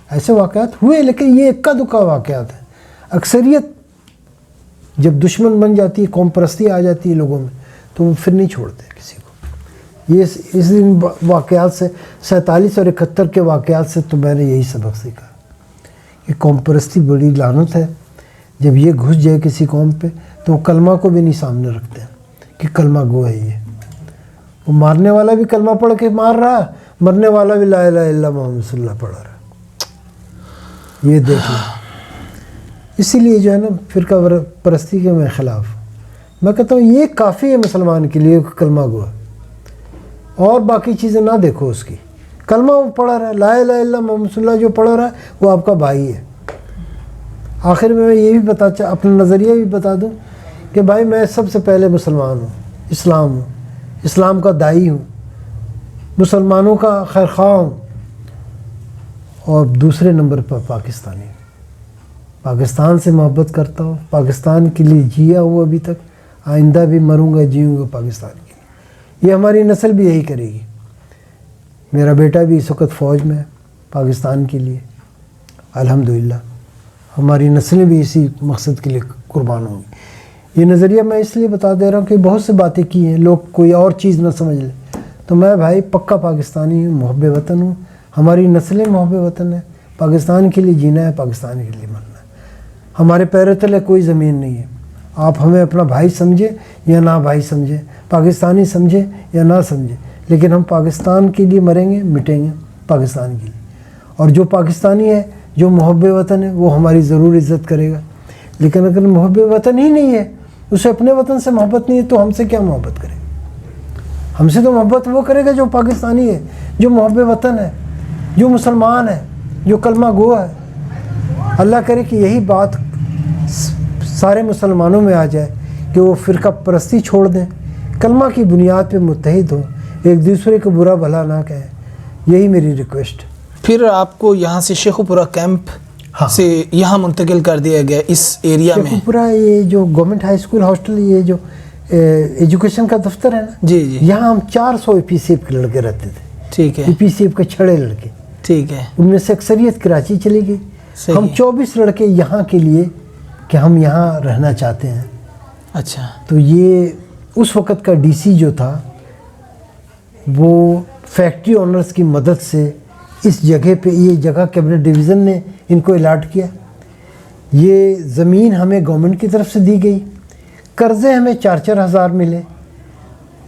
ایسے واقعات ہوئے, لیکن یہ اکا دکا واقعات ہیں. اکثریت جب دشمن بن جاتی ہے, قوم پرستی آ جاتی ہے لوگوں میں, تو وہ پھر نہیں چھوڑتے کسی کو. یہ اس دن واقعات سے 47 اور 71 کے واقعات سے تو میں نے یہی سبق سیکھا کہ قوم پرستی بڑی لعنت ہے. جب یہ گھس جائے کسی قوم پہ تو وہ کلمہ کو بھی نہیں سامنے رکھتے کہ کلمہ گو ہے. یہ وہ مارنے والا بھی کلمہ پڑھ کے مار رہا, مرنے والا بھی لا الہ الا اللہ محمد صلی اللہ پڑھ رہا. یہ دیکھ لیں. اسی لیے جو ہے نا فرقہ پرستی کے میں خلاف. میں کہتا ہوں یہ کافی ہے مسلمان کے لیے کلمہ گو ہے, اور باقی چیزیں نہ دیکھو اس کی. کلمہ وہ پڑھا رہا ہے, لا الہ الا اللہ محمد صلی اللہ جو پڑھ رہا ہے وہ آپ کا بھائی ہے. آخر میں یہ بھی اپنا نظریہ بھی بتا دوں کہ بھائی میں سب سے پہلے مسلمان ہوں, اسلام ہوں, اسلام کا داعی ہوں, مسلمانوں کا خیرخواہ ہوں, اور دوسرے نمبر پر پاکستانی ہوں. پاکستان سے محبت کرتا ہوں, پاکستان کے لیے جیا ہوں ابھی تک, آئندہ بھی مروں گا جیوں گا پاکستان کے لیے. یہ ہماری نسل بھی یہی کرے گی. میرا بیٹا بھی اس وقت فوج میں ہے پاکستان کے لیے, الحمدللہ. ہماری نسلیں بھی اسی مقصد کے لیے قربان ہوں گی. یہ نظریہ میں اس لیے بتا دے رہا ہوں کہ بہت سے باتیں کی ہیں, لوگ کوئی اور چیز نہ سمجھ لیں. تو میں بھائی پکا پاکستانی ہوں, محب وطن ہوں. ہماری نسلیں محب وطن ہیں. پاکستان کے لیے جینا ہے, پاکستان کے لیے مرنا ہے. ہمارے پیروں تلے کوئی زمین نہیں ہے. آپ ہمیں اپنا بھائی سمجھیں یا نہ بھائی سمجھیں, پاکستانی سمجھیں یا نہ سمجھیں, لیکن ہم پاکستان کے لیے مریں گے, مٹیں گے پاکستان کے لیے. اور جو پاکستانی ہے, جو محب وطن ہے, وہ ہماری ضرور عزت کرے گا. لیکن اگر محب وطن ہی نہیں ہے, اسے اپنے وطن سے محبت نہیں ہے, تو ہم سے کیا محبت کرے گا؟ ہم سے تو محبت وہ کرے گا جو پاکستانی ہے, جو محب وطن ہے, جو مسلمان ہے, جو کلمہ گو ہے. اللہ کرے کہ یہی بات سارے مسلمانوں میں آ جائے کہ وہ فرقہ پرستی چھوڑ دیں, کلمہ کی بنیاد پہ متحد ہوں, ایک دوسرے کو برا بھلا نہ کہیں. یہی میری ریکویسٹ. پھر آپ کو یہاں سے شیخو پورہ کیمپ سے یہاں منتقل کر دیا گیا اس ایریا میں. شیخو پورہ یہ جو گورنمنٹ ہائی اسکول ہاسٹل, یہ جو ایجوکیشن کا دفتر ہے نا, جی جی, یہاں ہم 400 اے پی سی ایف کے لڑکے رہتے تھے. ٹھیک ہے, اے پی سی ایف کے چھڑے لڑکے. ٹھیک ہے, ان میں سے اکثریت کراچی چلی گئی. ہم 24 لڑکے یہاں کے لیے کہ ہم یہاں رہنا چاہتے ہیں. اچھا. تو یہ اس وقت کا ڈی سی جو تھا, وہ فیکٹری اونرز کی مدد سے اس جگہ پہ, یہ جگہ کیبنٹ ڈویژن نے ان کو الاٹ کیا. یہ زمین ہمیں گورنمنٹ کی طرف سے دی گئی, قرضے ہمیں 4-4 ہزار ملے,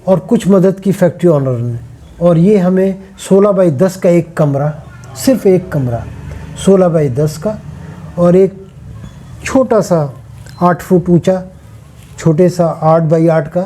اور کچھ مدد کی فیکٹری اونر نے. اور یہ ہمیں 16x10 کا ایک کمرہ, صرف ایک کمرہ 16x10 کا, اور ایک چھوٹا سا 8 فٹ اونچا چھوٹے سا 8x8 کا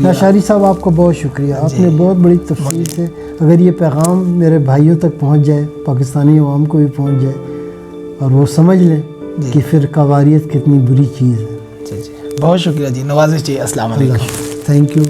ناشاری صاحب آپ کا بہت شکریہ، آپ نے بہت بڑی تفصیل سے، اگر یہ پیغام میرے بھائیوں تک پہنچ جائے، پاکستانی عوام کو بھی پہنچ جائے اور وہ سمجھ لیں کہ فرقہ واریت کتنی بری چیز ہے. بہت شکریہ جی، نوازش جی، السلام علیکم. Thank you.